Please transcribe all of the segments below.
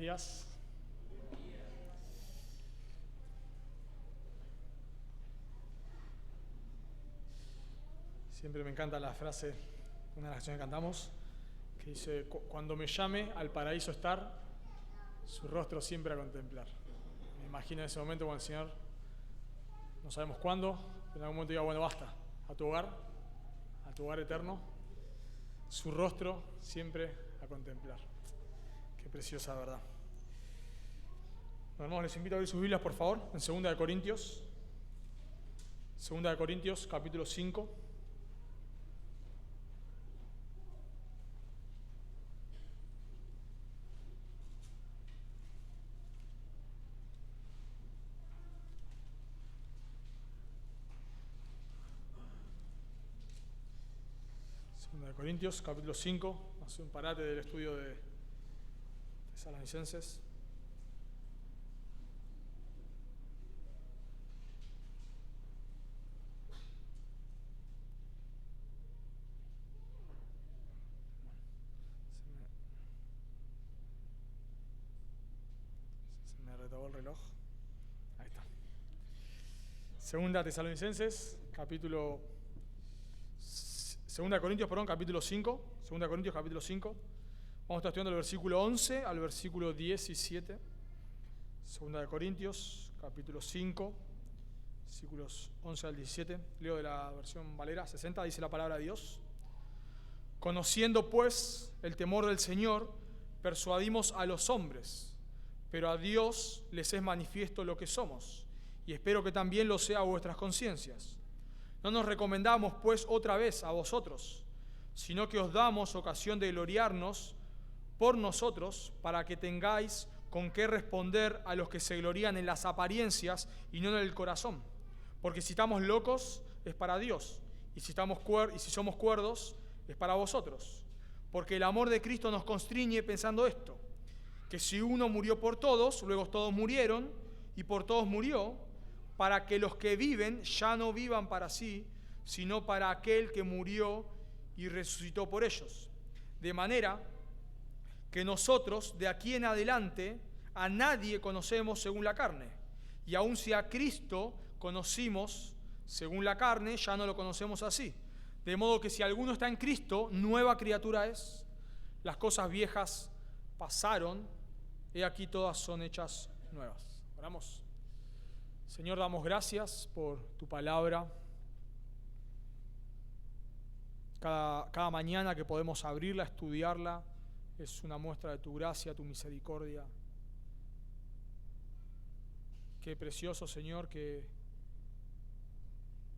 días. Siempre me encanta la frase, una de las canciones que cantamos, que dice: cuando me llame al paraíso estar, su rostro siempre a contemplar. Me imagino ese momento cuando el Señor, no sabemos cuándo, pero en algún momento diga: bueno, basta, a tu hogar eterno, su rostro siempre a contemplar. Qué preciosa verdad. Bueno, hermanos, les invito a abrir sus Biblias, por favor, en 2 Corintios. 2 Corintios, capítulo 5. De Corintios, capítulo 5, hace un parate del estudio de Tesalonicenses. Se me retrabó el reloj. Ahí está. 2 Tesalonicenses, capítulo 2 Corintios, capítulo 5. 2 Corintios, capítulo 5. Vamos a estar estudiando el versículo 11 al versículo 17. 2 Corintios, capítulo 5, versículos 11 al 17. Leo de la versión Valera 60, dice la palabra de Dios. Conociendo, pues, el temor del Señor, persuadimos a los hombres, pero a Dios les es manifiesto lo que somos, y espero que también lo sea a vuestras conciencias. No nos recomendamos, pues, otra vez a vosotros, sino que os damos ocasión de gloriarnos por nosotros, para que tengáis con qué responder a los que se glorían en las apariencias y no en el corazón. Porque si estamos locos, es para Dios, y si somos cuerdos, es para vosotros. Porque el amor de Cristo nos constriñe pensando esto, que si uno murió por todos, luego todos murieron, y por todos murió, para que los que viven ya no vivan para sí, sino para aquel que murió y resucitó por ellos. De manera que nosotros, de aquí en adelante, a nadie conocemos según la carne. Y aun si a Cristo conocimos según la carne, ya no lo conocemos así. De modo que si alguno está en Cristo, nueva criatura es. Las cosas viejas pasaron, he aquí todas son hechas nuevas. Oramos. Señor, damos gracias por tu palabra. Cada mañana que podemos abrirla, estudiarla, es una muestra de tu gracia, tu misericordia. Qué precioso, Señor, que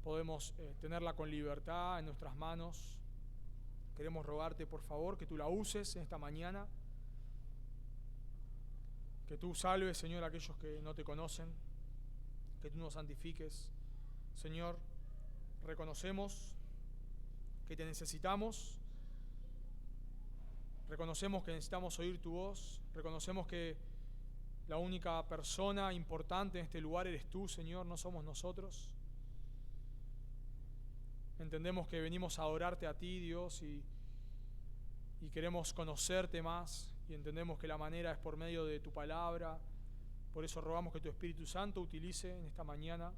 podemos tenerla con libertad en nuestras manos. Queremos rogarte, por favor, que tú la uses en esta mañana. Que tú salves, Señor, a aquellos que no te conocen. Que tú nos santifiques. Señor, reconocemos que te necesitamos. Reconocemos que necesitamos oír tu voz. Reconocemos que la única persona importante en este lugar eres tú, Señor, no somos nosotros. Entendemos que venimos a adorarte a ti, Dios, y queremos conocerte más, y entendemos que la manera es por medio de tu palabra. Por eso rogamos que tu Espíritu Santo utilice en esta mañana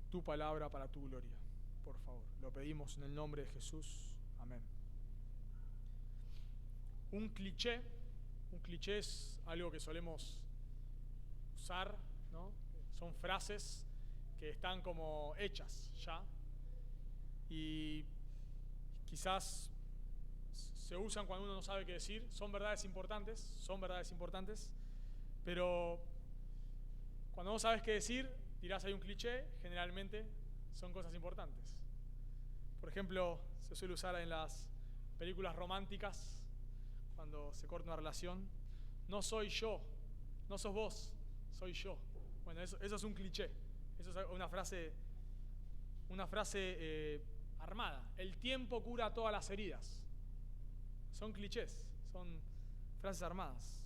tu palabra para tu gloria. Por favor, lo pedimos en el nombre de Jesús. Amén. Un cliché es algo que solemos usar, ¿no? Son frases que están como hechas ya y quizás se usan cuando uno no sabe qué decir. Son verdades importantes, pero cuando no sabes qué decir, dirás hay un cliché, generalmente son cosas importantes. Por ejemplo, se suele usar en las películas románticas, cuando se corta una relación: no soy yo, no sos vos, soy yo. Bueno, eso es un cliché, eso es una frase armada. El tiempo cura todas las heridas. Son clichés, son frases armadas.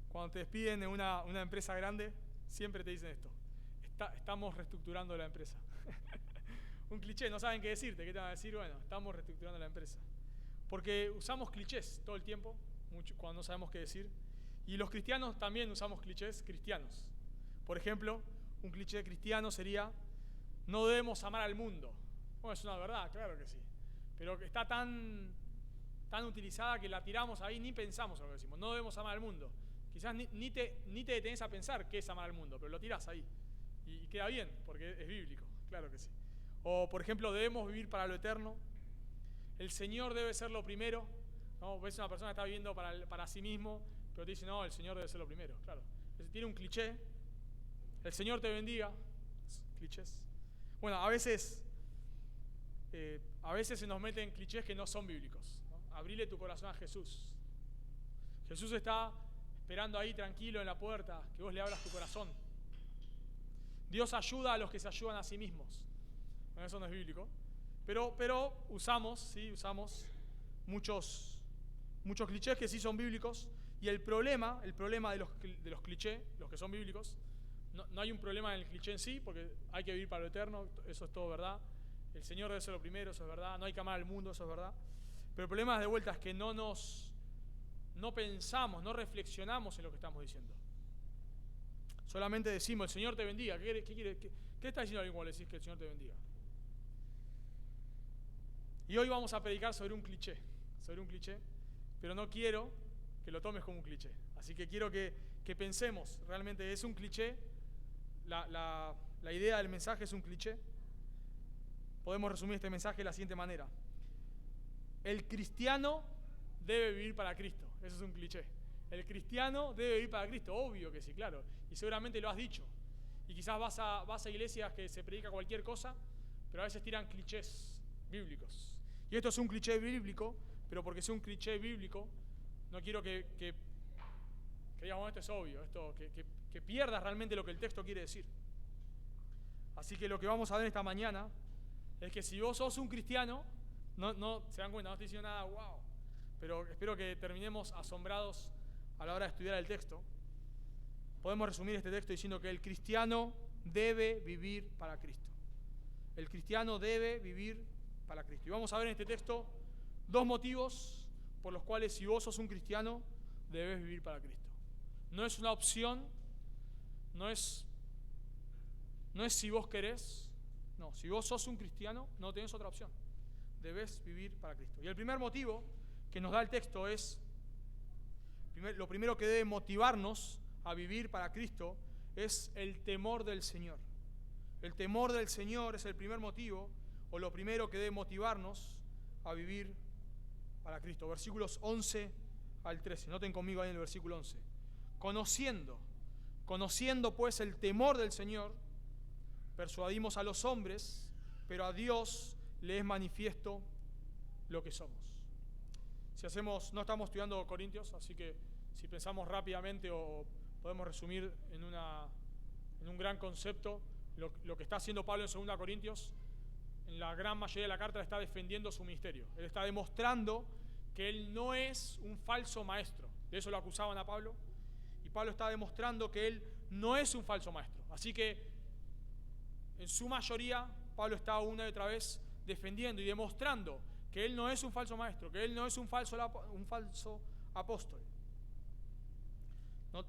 Cuando te despiden de una empresa grande, siempre te dicen esto: estamos reestructurando la empresa. Un cliché, no saben qué decirte. ¿Qué te van a decir? Bueno, estamos reestructurando la empresa. Porque usamos clichés todo el tiempo, mucho, cuando no sabemos qué decir. Y los cristianos también usamos clichés cristianos. Por ejemplo, un cliché cristiano sería: no debemos amar al mundo. Bueno, es una verdad, claro que sí. Pero está tan utilizada que la tiramos ahí, ni pensamos en lo que decimos. No debemos amar al mundo. Quizás ni te detenés a pensar qué es amar al mundo, pero lo tirás ahí. Y queda bien, porque es bíblico, claro que sí. O, por ejemplo, debemos vivir para lo eterno. El Señor debe ser lo primero. ¿No? Ves una persona que está viviendo para sí mismo, pero te dice: no, el Señor debe ser lo primero. Claro. Tiene un cliché. El Señor te bendiga. Clichés. Bueno, a veces se nos meten clichés que no son bíblicos, ¿no? Abrile tu corazón a Jesús. Jesús está esperando ahí tranquilo en la puerta, que vos le abras tu corazón. Dios ayuda a los que se ayudan a sí mismos. Bueno, eso no es bíblico. Pero usamos muchos clichés que sí son bíblicos. Y el problema de los clichés, los que son bíblicos, no hay un problema en el cliché en sí, porque hay que vivir para lo eterno, eso es todo verdad. El Señor debe ser lo primero, eso es verdad. No hay que amar al mundo, eso es verdad. Pero el problema de vuelta es que no pensamos, no reflexionamos en lo que estamos diciendo. Solamente decimos: el Señor te bendiga. ¿Qué está diciendo alguien cuando le decís que el Señor te bendiga? Y hoy vamos a predicar sobre un cliché, pero no quiero que lo tomes como un cliché. Así que quiero que pensemos, ¿realmente es un cliché? La idea del mensaje es un cliché. Podemos resumir este mensaje de la siguiente manera: el cristiano debe vivir para Cristo. Eso es un cliché. El cristiano debe vivir para Cristo. Obvio que sí, claro. Y seguramente lo has dicho. Y quizás vas a iglesias que se predica cualquier cosa, pero a veces tiran clichés bíblicos. Y esto es un cliché bíblico, pero porque es un cliché bíblico, no quiero que digamos: esto es obvio, que pierdas realmente lo que el texto quiere decir. Así que lo que vamos a ver esta mañana es que si vos sos un cristiano, no se dan cuenta, no estoy diciendo nada wow, pero espero que terminemos asombrados a la hora de estudiar el texto. Podemos resumir este texto diciendo que el cristiano debe vivir para Cristo. El cristiano debe vivir para Cristo. Y vamos a ver en este texto dos motivos por los cuales, si vos sos un cristiano, debes vivir para Cristo. No es una opción, no es si vos querés, no, si vos sos un cristiano, no tenés otra opción. Debes vivir para Cristo. Y el primer motivo que nos da el texto es, lo primero que debe motivarnos a vivir para Cristo es el temor del Señor. El temor del Señor es el primer motivo, o lo primero que debe motivarnos a vivir para Cristo. Versículos 11 al 13. Noten conmigo ahí en el versículo 11. Conociendo pues el temor del Señor, persuadimos a los hombres, pero a Dios le es manifiesto lo que somos. No estamos estudiando Corintios, así que si pensamos rápidamente o podemos resumir en un gran concepto lo que está haciendo Pablo en 2 Corintios. En la gran mayoría de la carta está defendiendo su ministerio. Él está demostrando que él no es un falso maestro. De eso lo acusaban a Pablo. Y Pablo está demostrando que él no es un falso maestro. Así que, en su mayoría, Pablo está una y otra vez defendiendo y demostrando que él no es un falso maestro, que él no es un falso apóstol.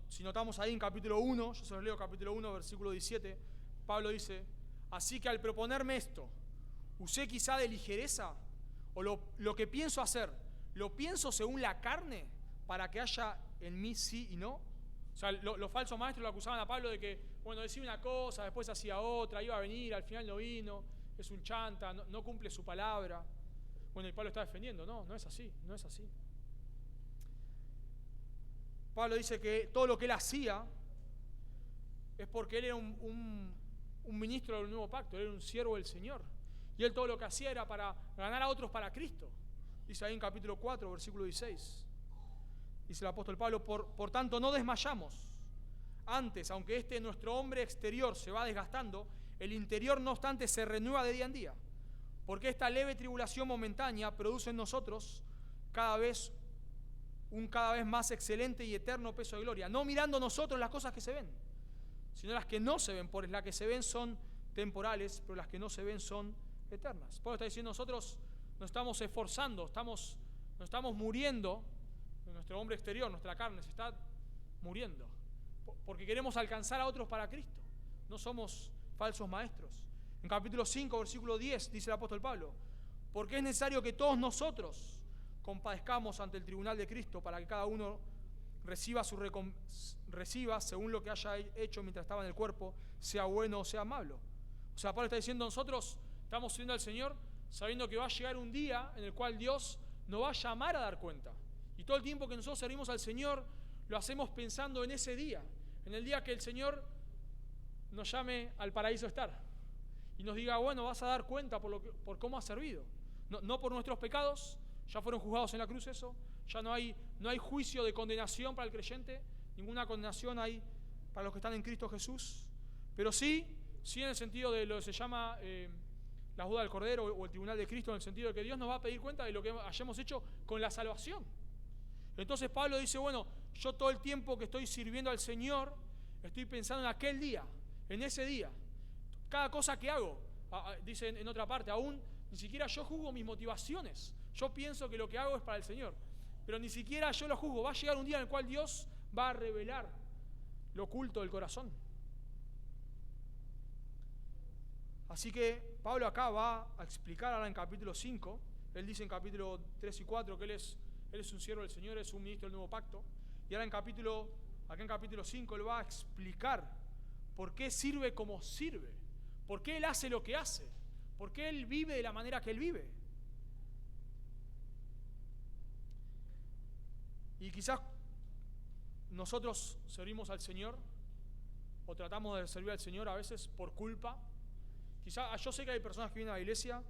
Si notamos ahí en capítulo 1, yo se los leo, capítulo 1, versículo 17, Pablo dice: así que al proponerme esto, ¿usé quizá de ligereza? ¿O lo que pienso hacer, lo pienso según la carne, para que haya en mí sí y no? O sea, los falsos maestros lo acusaban a Pablo de que, bueno, decía una cosa, después hacía otra, iba a venir, al final no vino, es un chanta, no cumple su palabra. Bueno, y Pablo está defendiendo: no es así. Pablo dice que todo lo que él hacía es porque él era un ministro del nuevo pacto, él era un siervo del Señor. Y él todo lo que hacía era para ganar a otros para Cristo. Dice ahí en capítulo 4, versículo 16. Dice el apóstol Pablo: por tanto no desmayamos. Antes, aunque nuestro hombre exterior se va desgastando, el interior no obstante se renueva de día en día. Porque esta leve tribulación momentánea produce en nosotros un cada vez más excelente y eterno peso de gloria. No mirando nosotros las cosas que se ven, sino las que no se ven, porque las que se ven son temporales, pero las que no se ven son eternas. Pablo está diciendo: nosotros nos estamos esforzando, nos estamos muriendo, nuestro hombre exterior, nuestra carne se está muriendo, porque queremos alcanzar a otros para Cristo. No somos falsos maestros. En capítulo 5, versículo 10, dice el apóstol Pablo, porque es necesario que todos nosotros compadezcamos ante el tribunal de Cristo para que cada uno reciba según lo que haya hecho mientras estaba en el cuerpo, sea bueno o sea malo. O sea, Pablo está diciendo, nosotros estamos sirviendo al Señor sabiendo que va a llegar un día en el cual Dios nos va a llamar a dar cuenta. Y todo el tiempo que nosotros servimos al Señor, lo hacemos pensando en ese día, en el día que el Señor nos llame al paraíso a estar y nos diga, bueno, vas a dar cuenta por cómo has servido. No por nuestros pecados, ya fueron juzgados en la cruz eso, ya no hay juicio de condenación para el creyente, ninguna condenación hay para los que están en Cristo Jesús, pero sí en el sentido de lo que se llama la boda del Cordero o el tribunal de Cristo, en el sentido de que Dios nos va a pedir cuenta de lo que hayamos hecho con la salvación. Entonces Pablo dice, bueno, yo todo el tiempo que estoy sirviendo al Señor, estoy pensando en aquel día, en ese día. Cada cosa que hago, dice en otra parte, aún ni siquiera yo juzgo mis motivaciones. Yo pienso que lo que hago es para el Señor, pero ni siquiera yo lo juzgo. Va a llegar un día en el cual Dios va a revelar lo oculto del corazón. Así que Pablo acá va a explicar ahora en capítulo 5, él dice en capítulo 3 y 4 que él es un siervo del Señor, es un ministro del nuevo pacto, y ahora acá en capítulo 5 él va a explicar por qué sirve como sirve, por qué él hace lo que hace, por qué él vive de la manera que él vive. Y quizás nosotros servimos al Señor o tratamos de servir al Señor a veces por culpa. Quizás yo sé que hay personas que vienen a la iglesia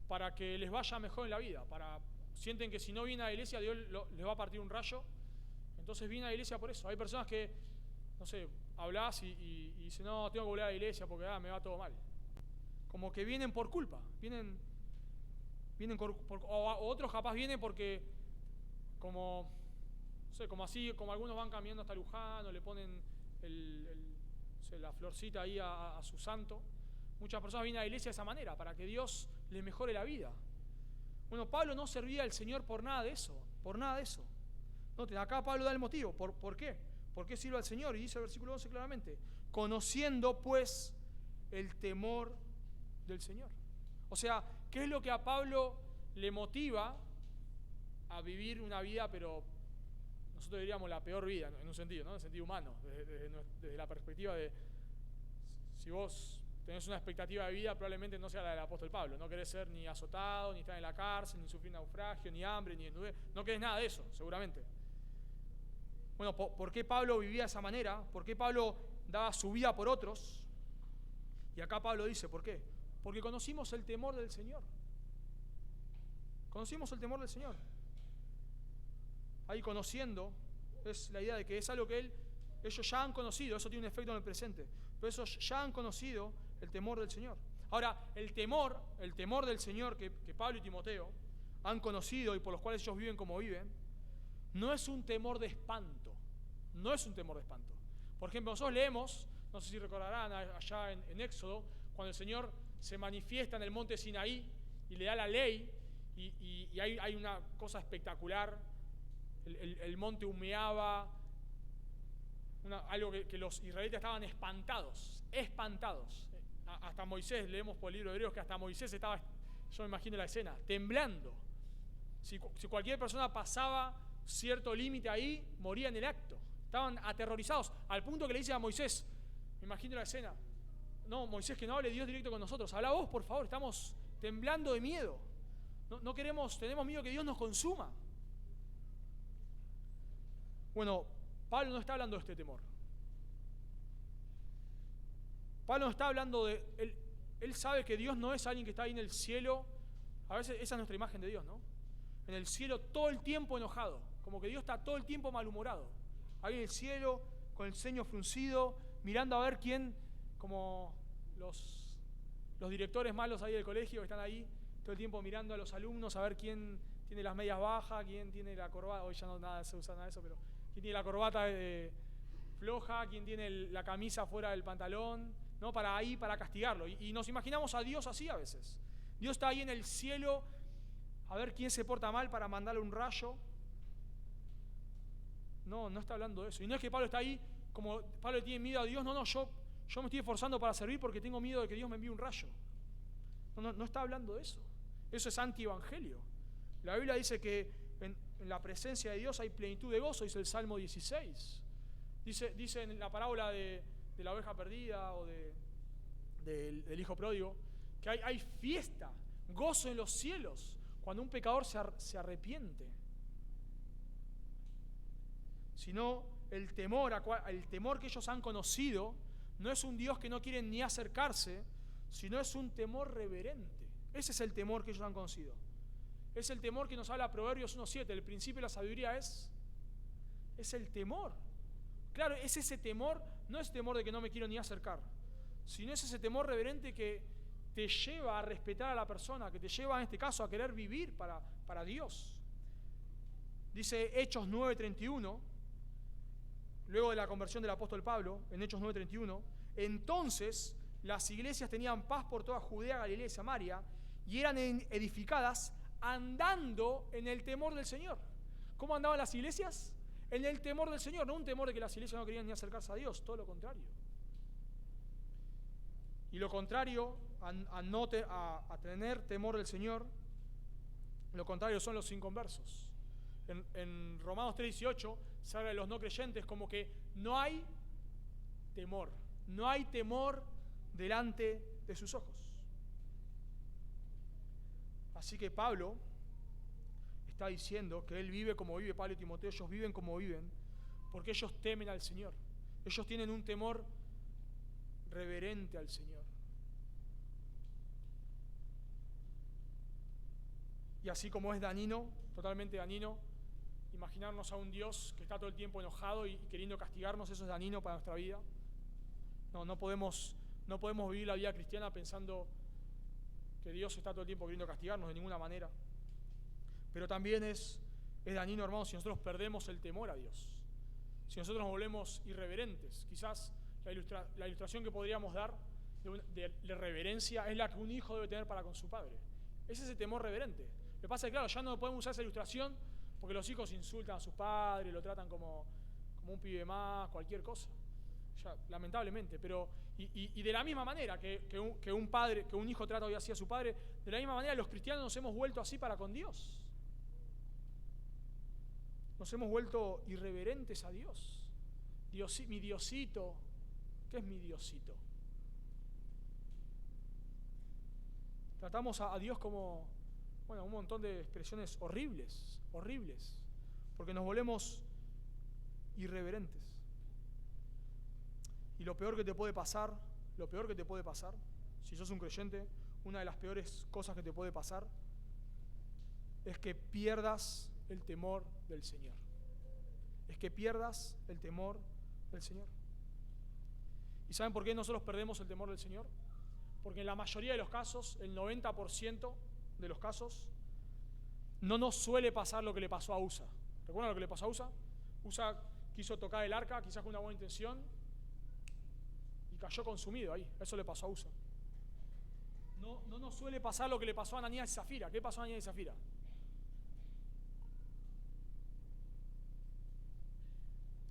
para que les vaya mejor en la vida, sienten que si no vienen a la iglesia Dios les va a partir un rayo, entonces vienen a la iglesia por eso. Hay personas que, no sé, hablas y dicen, no, tengo que volver a la iglesia porque me va todo mal. Como que vienen por culpa, vienen o otros capaz vienen porque como algunos van caminando hasta Luján o le ponen la florcita ahí a su santo. Muchas personas vienen a la iglesia de esa manera, para que Dios les mejore la vida. Bueno, Pablo no servía al Señor por nada de eso. Noten, acá Pablo da el motivo. ¿Por qué? ¿Por qué sirve al Señor? Y dice el versículo 11 claramente, conociendo pues el temor del Señor. O sea, ¿qué es lo que a Pablo le motiva a vivir una vida, pero nosotros diríamos la peor vida, en un sentido, ¿no? En el sentido humano, desde la perspectiva de, si vos tenés una expectativa de vida, probablemente no sea la del apóstol Pablo. No querés ser ni azotado, ni estar en la cárcel, ni sufrir naufragio, ni hambre, ni desnudez. No querés nada de eso, seguramente. Bueno, ¿por qué Pablo vivía de esa manera? ¿Por qué Pablo daba su vida por otros? Y acá Pablo dice, ¿por qué? Porque conocimos el temor del Señor. Conocimos el temor del Señor. Ahí conociendo, es la idea de que es algo que ellos ya han conocido, eso tiene un efecto en el presente, pero ellos ya han conocido el temor del Señor. Ahora, el temor del Señor que Pablo y Timoteo han conocido y por los cuales ellos viven como viven, no es un temor de espanto, no es un temor de espanto. Por ejemplo, nosotros leemos, no sé si recordarán allá en Éxodo, cuando el Señor se manifiesta en el monte Sinaí y le da la ley y hay una cosa espectacular. El monte humeaba, algo que los israelitas estaban espantados. Hasta Moisés, leemos por el libro de Hebreos que hasta Moisés estaba, yo me imagino la escena, temblando. Si cualquier persona pasaba cierto límite ahí, moría en el acto. Estaban aterrorizados, al punto que le dice a Moisés, me imagino la escena, no, Moisés, que no hable Dios directo con nosotros, habla vos, por favor, estamos temblando de miedo. Tenemos miedo que Dios nos consuma. Bueno, Pablo no está hablando de este temor. Pablo no está hablando de... Él sabe que Dios no es alguien que está ahí en el cielo. A veces esa es nuestra imagen de Dios, ¿no? En el cielo todo el tiempo enojado. Como que Dios está todo el tiempo malhumorado. Ahí en el cielo, con el ceño fruncido, mirando a ver quién, como los directores malos ahí del colegio que están ahí, todo el tiempo mirando a los alumnos a ver quién tiene las medias bajas, quién tiene la corbata. Hoy ya no se usa nada de eso, pero... quién tiene la corbata floja, quién tiene la camisa fuera del pantalón, ¿no? Para castigarlo. Y nos imaginamos a Dios así a veces. Dios está ahí en el cielo a ver quién se porta mal para mandarle un rayo. No está hablando de eso. Y no es que Pablo está ahí, como Pablo tiene miedo a Dios, yo me estoy esforzando para servir porque tengo miedo de que Dios me envíe un rayo. No está hablando de eso. Eso es antievangelio. La Biblia dice que en la presencia de Dios hay plenitud de gozo, dice el Salmo 16. Dice en la parábola de la oveja perdida o del hijo pródigo, que hay fiesta, gozo en los cielos, cuando un pecador se arrepiente. Sino el temor que ellos han conocido no es un Dios que no quieren ni acercarse, sino es un temor reverente. Ese es el temor que ellos han conocido. Es el temor que nos habla Proverbios 1:7. El principio de la sabiduría es el temor. Claro, es ese temor, no es temor de que no me quiero ni acercar, sino es ese temor reverente que te lleva a respetar a la persona, que te lleva en este caso a querer vivir para Dios. Dice Hechos 9:31, luego de la conversión del apóstol Pablo, en Hechos 9:31, entonces las iglesias tenían paz por toda Judea, Galilea y Samaria, y eran edificadas andando en el temor del Señor. ¿Cómo andaban las iglesias? En el temor del Señor, no un temor de que las iglesias no querían ni acercarse a Dios, todo lo contrario. Y lo contrario a tener temor del Señor, lo contrario son los inconversos. En Romanos 3:18 se habla de los no creyentes como que no hay temor delante de sus ojos. Así que Pablo está diciendo que él vive como vive Pablo y Timoteo, ellos viven como viven, porque ellos temen al Señor. Ellos tienen un temor reverente al Señor. Y así como es dañino, totalmente dañino, imaginarnos a un Dios que está todo el tiempo enojado y queriendo castigarnos, eso es dañino para nuestra vida. No podemos vivir la vida cristiana pensando que Dios está todo el tiempo queriendo castigarnos, de ninguna manera. Pero también es dañino, hermanos, si nosotros perdemos el temor a Dios. Si nosotros nos volvemos irreverentes. Quizás la ilustración que podríamos dar de reverencia es la que un hijo debe tener para con su padre. Es ese temor reverente. Lo que pasa es que, claro, ya no podemos usar esa ilustración porque los hijos insultan a sus padres, lo tratan como un pibe más, cualquier cosa. Ya, lamentablemente, pero y de la misma manera que un hijo trata hoy así a su padre, de la misma manera los cristianos nos hemos vuelto así para con Dios. Nos hemos vuelto irreverentes a Dios. Mi Diosito. ¿Qué es mi Diosito? Tratamos a Dios como, un montón de expresiones horribles, porque nos volvemos irreverentes. Y lo peor que te puede pasar, si sos un creyente, una de las peores cosas que te puede pasar es que pierdas el temor del Señor. ¿Y saben por qué nosotros perdemos el temor del Señor? Porque en la mayoría de los casos, el 90% de los casos, no nos suele pasar lo que le pasó a Usa. ¿Recuerdan lo que le pasó a Usa? Usa quiso tocar el arca, quizás con una buena intención, y cayó consumido ahí. Eso le pasó a Usa. No nos suele pasar lo que le pasó a Ananías y Zafira. ¿Qué pasó a Ananías y Zafira?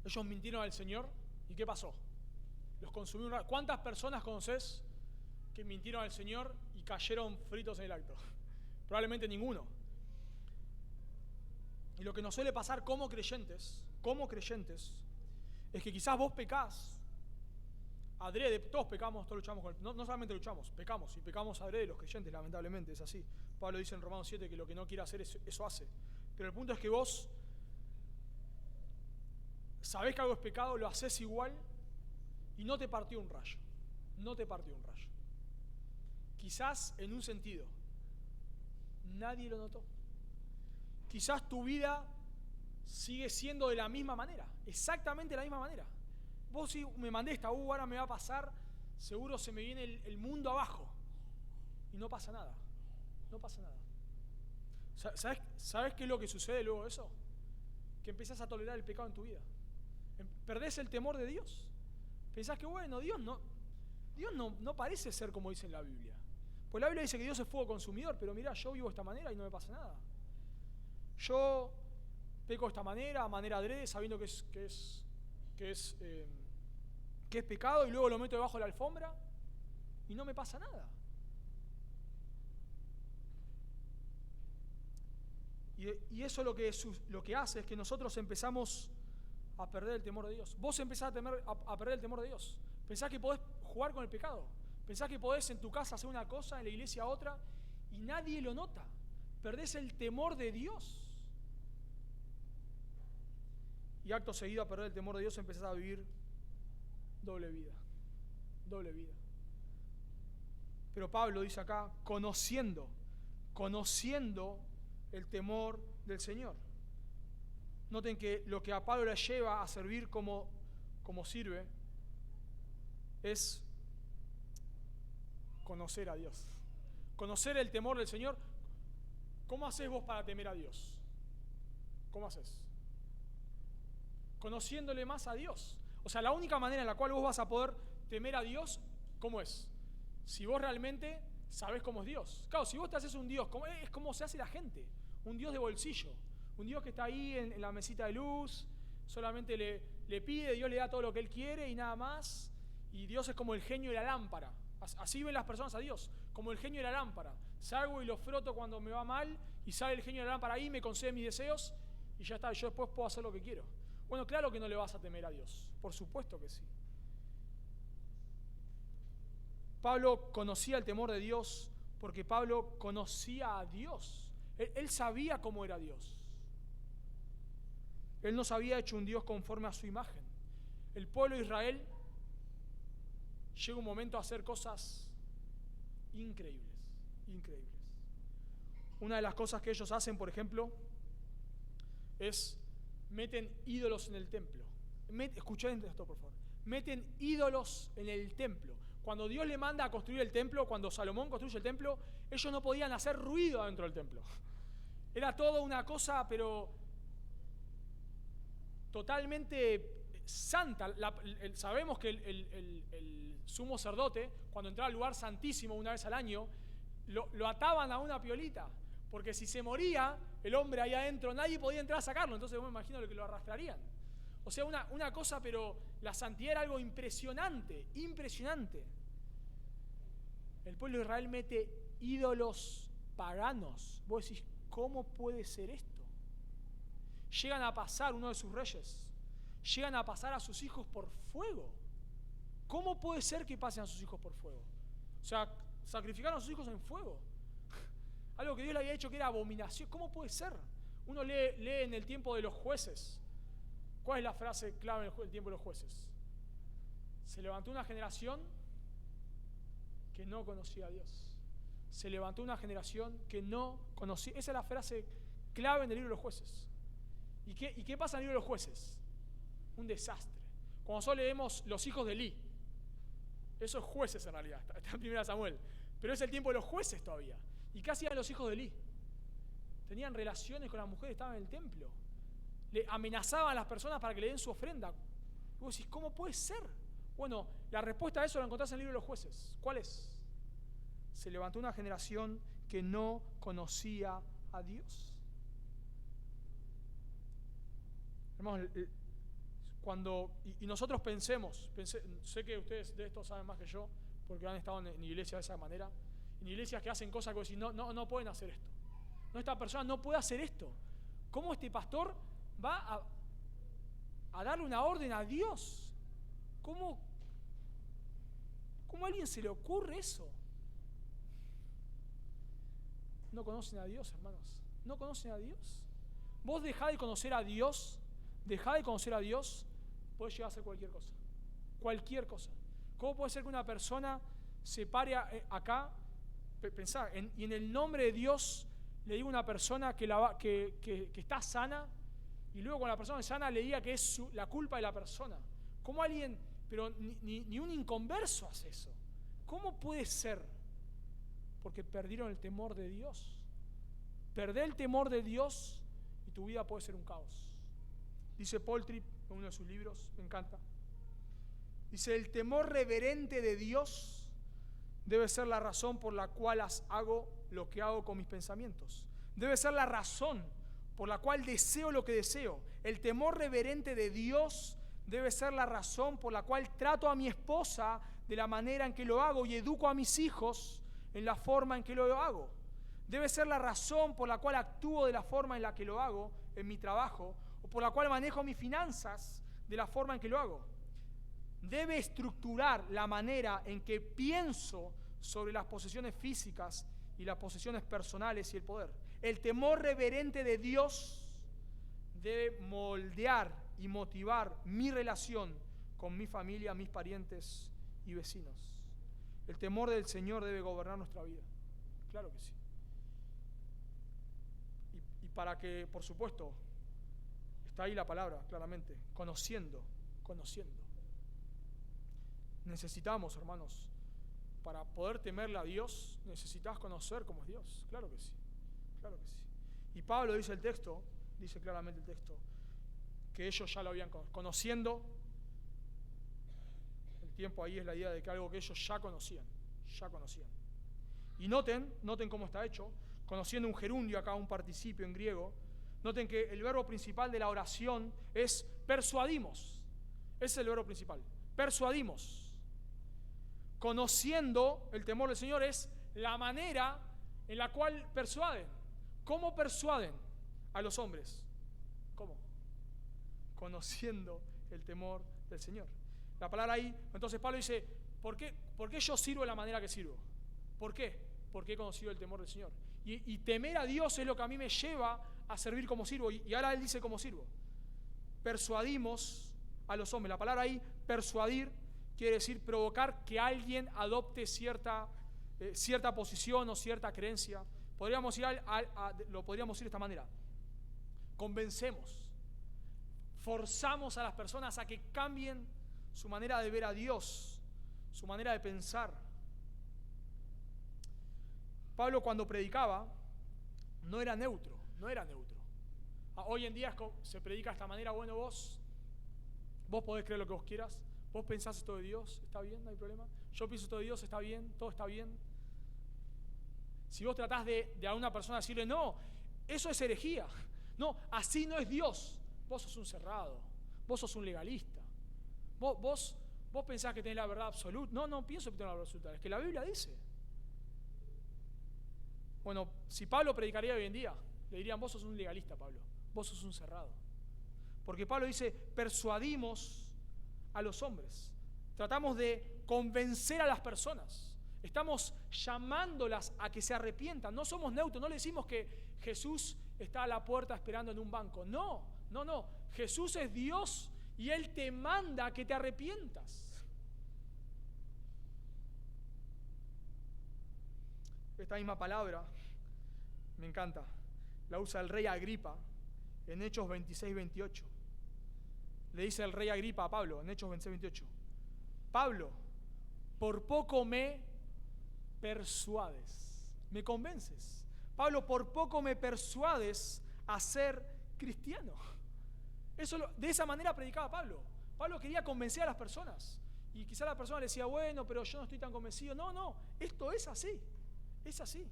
Ellos mintieron al Señor, ¿y qué pasó? Los consumió un rayo. ¿Cuántas personas conoces que mintieron al Señor y cayeron fritos en el acto? Probablemente ninguno. Y lo que nos suele pasar como creyentes, es que quizás vos pecás adrede, todos pecamos, todos luchamos no solamente luchamos, pecamos, y pecamos adrede los creyentes, lamentablemente, es así. Pablo dice en Romanos 7 que lo que no quiere hacer eso hace. Pero el punto es que vos sabés que algo es pecado, lo haces igual y no te partió un rayo. Quizás en un sentido, nadie lo notó. Quizás tu vida sigue siendo de la misma manera, exactamente de la misma manera. Vos si me mandé esta ahora me va a pasar, seguro se me viene el mundo abajo. Y no pasa nada. ¿Sabés qué es lo que sucede luego de eso? Que empezás a tolerar el pecado en tu vida. Perdés el temor de Dios. Pensás que Dios no parece ser como dice en la Biblia. Pues la Biblia dice que Dios es fuego consumidor, pero mirá, yo vivo de esta manera y no me pasa nada. Yo peco de esta manera adrede, sabiendo que es pecado, y luego lo meto debajo de la alfombra y no me pasa nada. Y eso lo que hace es que nosotros empezamos a perder el temor de Dios. Vos empezás a perder el temor de Dios. Pensás que podés jugar con el pecado. Pensás que podés en tu casa hacer una cosa, en la iglesia otra, y nadie lo nota. Perdés el temor de Dios. Y acto seguido a perder el temor de Dios empezás a vivir doble vida. Doble vida. Pero Pablo dice acá, conociendo el temor del Señor. Noten que lo que a Pablo le lleva a servir como sirve es conocer a Dios. Conocer el temor del Señor. ¿Cómo haces vos para temer a Dios? ¿Cómo haces? Conociéndole más a Dios. O sea, la única manera en la cual vos vas a poder temer a Dios, ¿cómo es? Si vos realmente sabés cómo es Dios. Claro, si vos te haces un Dios, es como se hace la gente. Un Dios de bolsillo. Un Dios que está ahí en la mesita de luz, solamente le pide, Dios le da todo lo que Él quiere y nada más. Y Dios es como el genio de la lámpara. Así ven las personas a Dios, como el genio de la lámpara. Salgo y lo froto cuando me va mal y sale el genio de la lámpara ahí, me concede mis deseos y ya está, yo después puedo hacer lo que quiero. Bueno, claro que no le vas a temer a Dios, por supuesto que sí. Pablo conocía el temor de Dios porque Pablo conocía a Dios. Él sabía cómo era Dios. Él nos había hecho un Dios conforme a su imagen. El pueblo de Israel llega un momento a hacer cosas increíbles, increíbles. Una de las cosas que ellos hacen, por ejemplo, es meten ídolos en el templo. Escuchen esto, por favor. Meten ídolos en el templo. Cuando Dios le manda a construir el templo, cuando Salomón construye el templo, ellos no podían hacer ruido dentro del templo. Era toda una cosa, pero totalmente santa. Sabemos que el sumo sacerdote, cuando entraba al lugar santísimo una vez al año, lo ataban a una piolita, porque si se moría el hombre ahí adentro, nadie podía entrar a sacarlo, entonces me imagino que lo arrastrarían. O sea, una cosa, pero la santidad era algo impresionante, impresionante. El pueblo de Israel mete ídolos paganos. Vos decís, ¿cómo puede ser esto? Llegan a pasar uno de sus reyes, llegan a pasar a sus hijos por fuego. ¿Cómo puede ser que pasen a sus hijos por fuego? O sea, sacrificaron a sus hijos en fuego. Algo que Dios le había hecho que era abominación. ¿Cómo puede ser? Uno lee en el tiempo de los jueces. ¿Cuál es la frase clave en el tiempo de los jueces? Se levantó una generación que no conocía a Dios. Se levantó una generación que no conocía. Esa es la frase clave en el libro de los jueces. ¿Y qué pasa en el libro de los jueces? Un desastre. Cuando solo leemos los hijos de Elí, eso es jueces en realidad, está en 1 Samuel, pero es el tiempo de los jueces todavía. ¿Y qué hacían los hijos de Elí? Tenían relaciones con las mujeres que estaban en el templo. Le amenazaban a las personas para que le den su ofrenda. Y vos decís, ¿cómo puede ser? Bueno, la respuesta a eso la encontrás en el libro de los jueces. ¿Cuál es? Se levantó una generación que no conocía a Dios. Hermanos, y nosotros pensemos, sé que ustedes de esto saben más que yo, porque han estado en iglesias de esa manera, en iglesias que hacen cosas que vos decís, no pueden hacer esto. No, esta persona no puede hacer esto. ¿Cómo este pastor va a darle una orden a Dios? ¿Cómo a alguien se le ocurre eso? No conocen a Dios, hermanos. No conocen a Dios. Vos dejá de conocer a Dios, podés llegar a hacer cualquier cosa. Cualquier cosa. ¿Cómo puede ser que una persona se pare acá, pensá, y en el nombre de Dios le diga a una persona que está sana, y luego cuando la persona es sana le diga que es la culpa de la persona? ¿Cómo alguien, pero ni un inconverso hace eso? ¿Cómo puede ser? Porque perdieron el temor de Dios. Perder el temor de Dios y tu vida puede ser un caos. Dice Paul Tripp en uno de sus libros, me encanta. Dice, el temor reverente de Dios debe ser la razón por la cual hago lo que hago con mis pensamientos. Debe ser la razón por la cual deseo lo que deseo. El temor reverente de Dios debe ser la razón por la cual trato a mi esposa de la manera en que lo hago y educo a mis hijos en la forma en que lo hago. Debe ser la razón por la cual actúo de la forma en la que lo hago en mi trabajo o por la cual manejo mis finanzas de la forma en que lo hago. Debe estructurar la manera en que pienso sobre las posesiones físicas y las posesiones personales y el poder. El temor reverente de Dios debe moldear y motivar mi relación con mi familia, mis parientes y vecinos. El temor del Señor debe gobernar nuestra vida. Claro que sí. Y para que, por supuesto, está ahí la palabra, claramente, conociendo. Necesitamos, hermanos, para poder temerle a Dios, necesitas conocer cómo es Dios. Claro que sí. Y Pablo dice claramente el texto, que ellos ya lo habían conociendo. El tiempo ahí es la idea de que algo que ellos ya conocían. Y noten cómo está hecho, conociendo un gerundio acá, un participio en griego. Noten que el verbo principal de la oración es persuadimos. Ese es el verbo principal, persuadimos. Conociendo el temor del Señor es la manera en la cual persuaden. ¿Cómo persuaden a los hombres? ¿Cómo? Conociendo el temor del Señor. La palabra ahí, entonces Pablo dice, ¿por qué yo sirvo de la manera que sirvo? ¿Por qué? Porque he conocido el temor del Señor. Y temer a Dios es lo que a mí me lleva a servir como sirvo. Y ahora él dice cómo sirvo. Persuadimos a los hombres. La palabra ahí, persuadir, quiere decir provocar que alguien adopte cierta posición o cierta creencia. Lo podríamos decir de esta manera. Convencemos, forzamos a las personas a que cambien su manera de ver a Dios, su manera de pensar. Pablo, cuando predicaba, no era neutro. Hoy en día se predica de esta manera. Bueno, vos podés creer lo que vos quieras. Vos pensás esto de Dios, está bien, no hay problema. Yo pienso esto de Dios, está bien, todo está bien. Si vos tratás de a una persona decirle, no, eso es herejía. No, así no es Dios. Vos sos un cerrado, vos sos un legalista. Vos pensás que tenés la verdad absoluta. No pienso que tenés la verdad absoluta, es que la Biblia dice. Bueno, si Pablo predicaría hoy en día, le dirían, vos sos un legalista, Pablo. Vos sos un cerrado. Porque Pablo dice, persuadimos a los hombres. Tratamos de convencer a las personas. Estamos llamándolas a que se arrepientan. No somos neutros, no le decimos que Jesús está a la puerta esperando en un banco. No. Jesús es Dios y Él te manda que te arrepientas. Esta misma palabra, me encanta, la usa el rey Agripa en Hechos 26-28. Le dice el rey Agripa a Pablo en Hechos 26-28. Pablo, por poco me persuades, me convences. Pablo, por poco me persuades a ser cristiano. De esa manera predicaba Pablo. Pablo quería convencer a las personas. Y quizá la persona le decía, bueno, pero yo no estoy tan convencido. No, esto es así. Es así.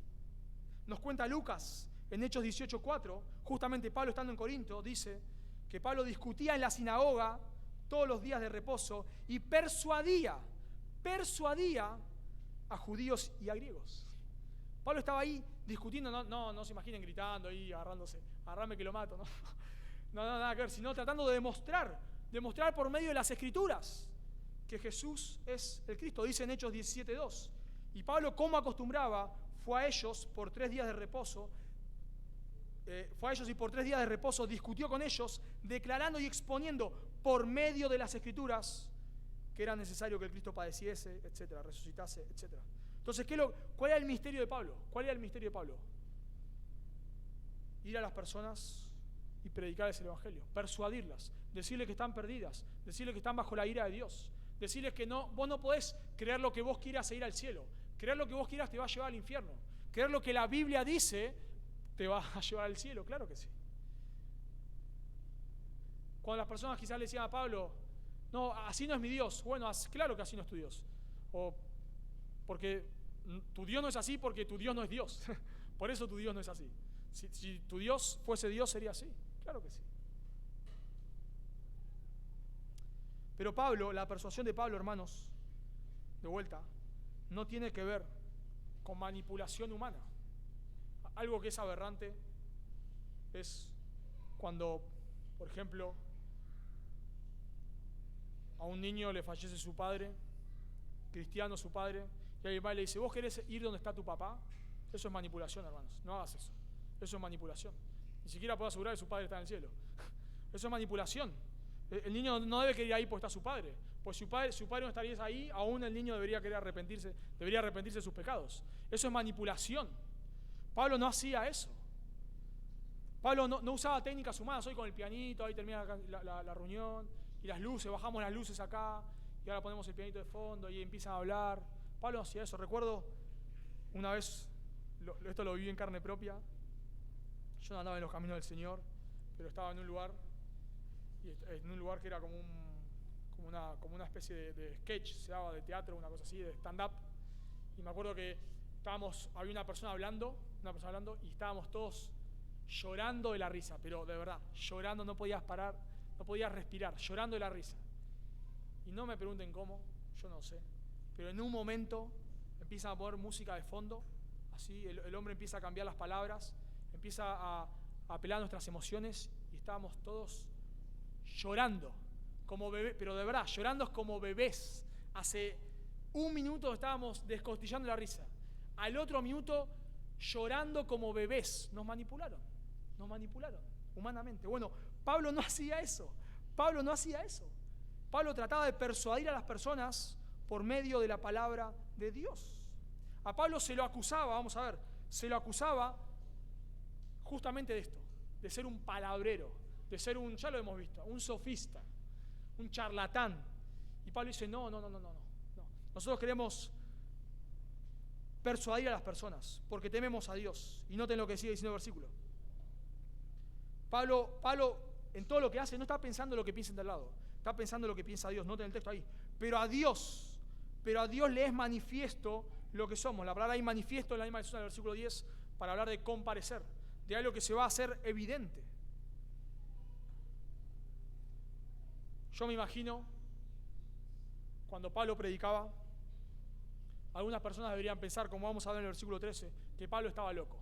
Nos cuenta Lucas en Hechos 18:4, justamente Pablo estando en Corinto, dice que Pablo discutía en la sinagoga todos los días de reposo y persuadía a judíos y a griegos. Pablo estaba ahí discutiendo, no se imaginen gritando ahí, agarrándose, agarrame que lo mato, no, nada que ver, sino tratando de demostrar por medio de las Escrituras que Jesús es el Cristo. Dice en Hechos 17:2. Y Pablo, como acostumbraba, fue a ellos por 3 días de reposo, y por 3 días de reposo discutió con ellos, declarando y exponiendo por medio de las Escrituras que era necesario que el Cristo padeciese, etcétera, resucitase, etcétera. Entonces, ¿cuál era el misterio de Pablo? Ir a las personas y predicarles el Evangelio, persuadirlas, decirles que están perdidas, decirles que están bajo la ira de Dios, decirles que vos no podés creer lo que vos quieras e ir al cielo. Creer lo que vos quieras te va a llevar al infierno. Creer lo que la Biblia dice te va a llevar al cielo, claro que sí. Cuando las personas quizás le decían a Pablo, no, así no es mi Dios. Bueno, claro que así no es tu Dios. O porque tu Dios no es así porque tu Dios no es Dios. Por eso tu Dios no es así. Si tu Dios fuese Dios, sería así. Claro que sí. Pero Pablo, la persuasión de Pablo, hermanos, de vuelta, no tiene que ver con manipulación humana. Algo que es aberrante es cuando, por ejemplo, a un niño le fallece su padre, cristiano su padre, y el padre le dice, ¿vos querés ir donde está tu papá? Eso es manipulación, hermanos. No hagas eso. Eso es manipulación. Ni siquiera puedo asegurar que su padre está en el cielo. Eso es manipulación. El niño no debe querer ir ahí porque está su padre. Pues si su padre no estaría ahí, aún el niño debería arrepentirse de sus pecados. Eso es manipulación. Pablo no hacía eso. Pablo no usaba técnicas humanas. Hoy con el pianito, ahí termina la reunión, y las luces, bajamos las luces acá, y ahora ponemos el pianito de fondo, y empiezan a hablar. Pablo no hacía eso. Recuerdo una vez, esto lo viví en carne propia, yo no andaba en los caminos del Señor, pero estaba en un lugar que era como una especie de sketch, se daba de teatro, una cosa así, de stand-up. Y me acuerdo que había una persona hablando, y estábamos todos llorando de la risa, pero de verdad, llorando, no podías parar, no podías respirar, llorando de la risa. Y no me pregunten cómo, yo no sé, pero en un momento empiezan a poner música de fondo, así, el hombre empieza a cambiar las palabras, empieza a apelar a nuestras emociones, y estábamos todos llorando como bebés, pero de verdad, llorando como bebés. Hace un minuto estábamos descostillando la risa, al otro minuto llorando como bebés. Nos manipularon humanamente. Bueno, Pablo no hacía eso. Pablo trataba de persuadir a las personas por medio de la palabra de Dios. A Pablo se lo acusaba, vamos a ver, justamente de esto, de ser un palabrero, de ser ya lo hemos visto, un sofista, un charlatán. Y Pablo dice, no. Nosotros queremos persuadir a las personas porque tememos a Dios. Y noten lo que sigue diciendo el versículo. Pablo en todo lo que hace no está pensando lo que piensa del lado, está pensando lo que piensa Dios. Noten el texto ahí. Pero a Dios le es manifiesto lo que somos. La palabra ahí manifiesto es la misma que se usa en el versículo 10 para hablar de comparecer, de algo que se va a hacer evidente. Yo me imagino, cuando Pablo predicaba, algunas personas deberían pensar, como vamos a ver en el versículo 13, que Pablo estaba loco,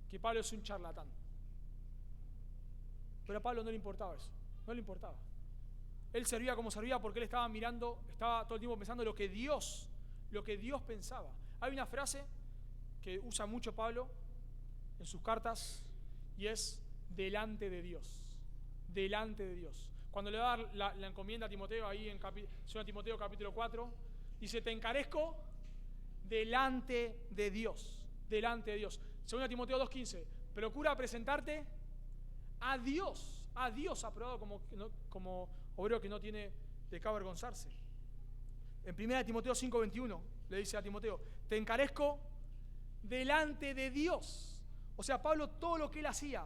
que Pablo es un charlatán. Pero a Pablo no le importaba eso, no le importaba. Él servía como servía porque él estaba todo el tiempo pensando lo que Dios pensaba. Hay una frase que usa mucho Pablo en sus cartas y es delante de Dios. Delante de Dios. Cuando le da la encomienda a Timoteo, ahí en 2 Timoteo capítulo 4, dice, te encarezco delante de Dios. Delante de Dios. 2 Timoteo 2:15, procura presentarte a Dios aprobado como obrero que no tiene de qué avergonzarse. En 1 Timoteo 5:21 le dice a Timoteo, te encarezco delante de Dios. O sea, Pablo todo lo que él hacía,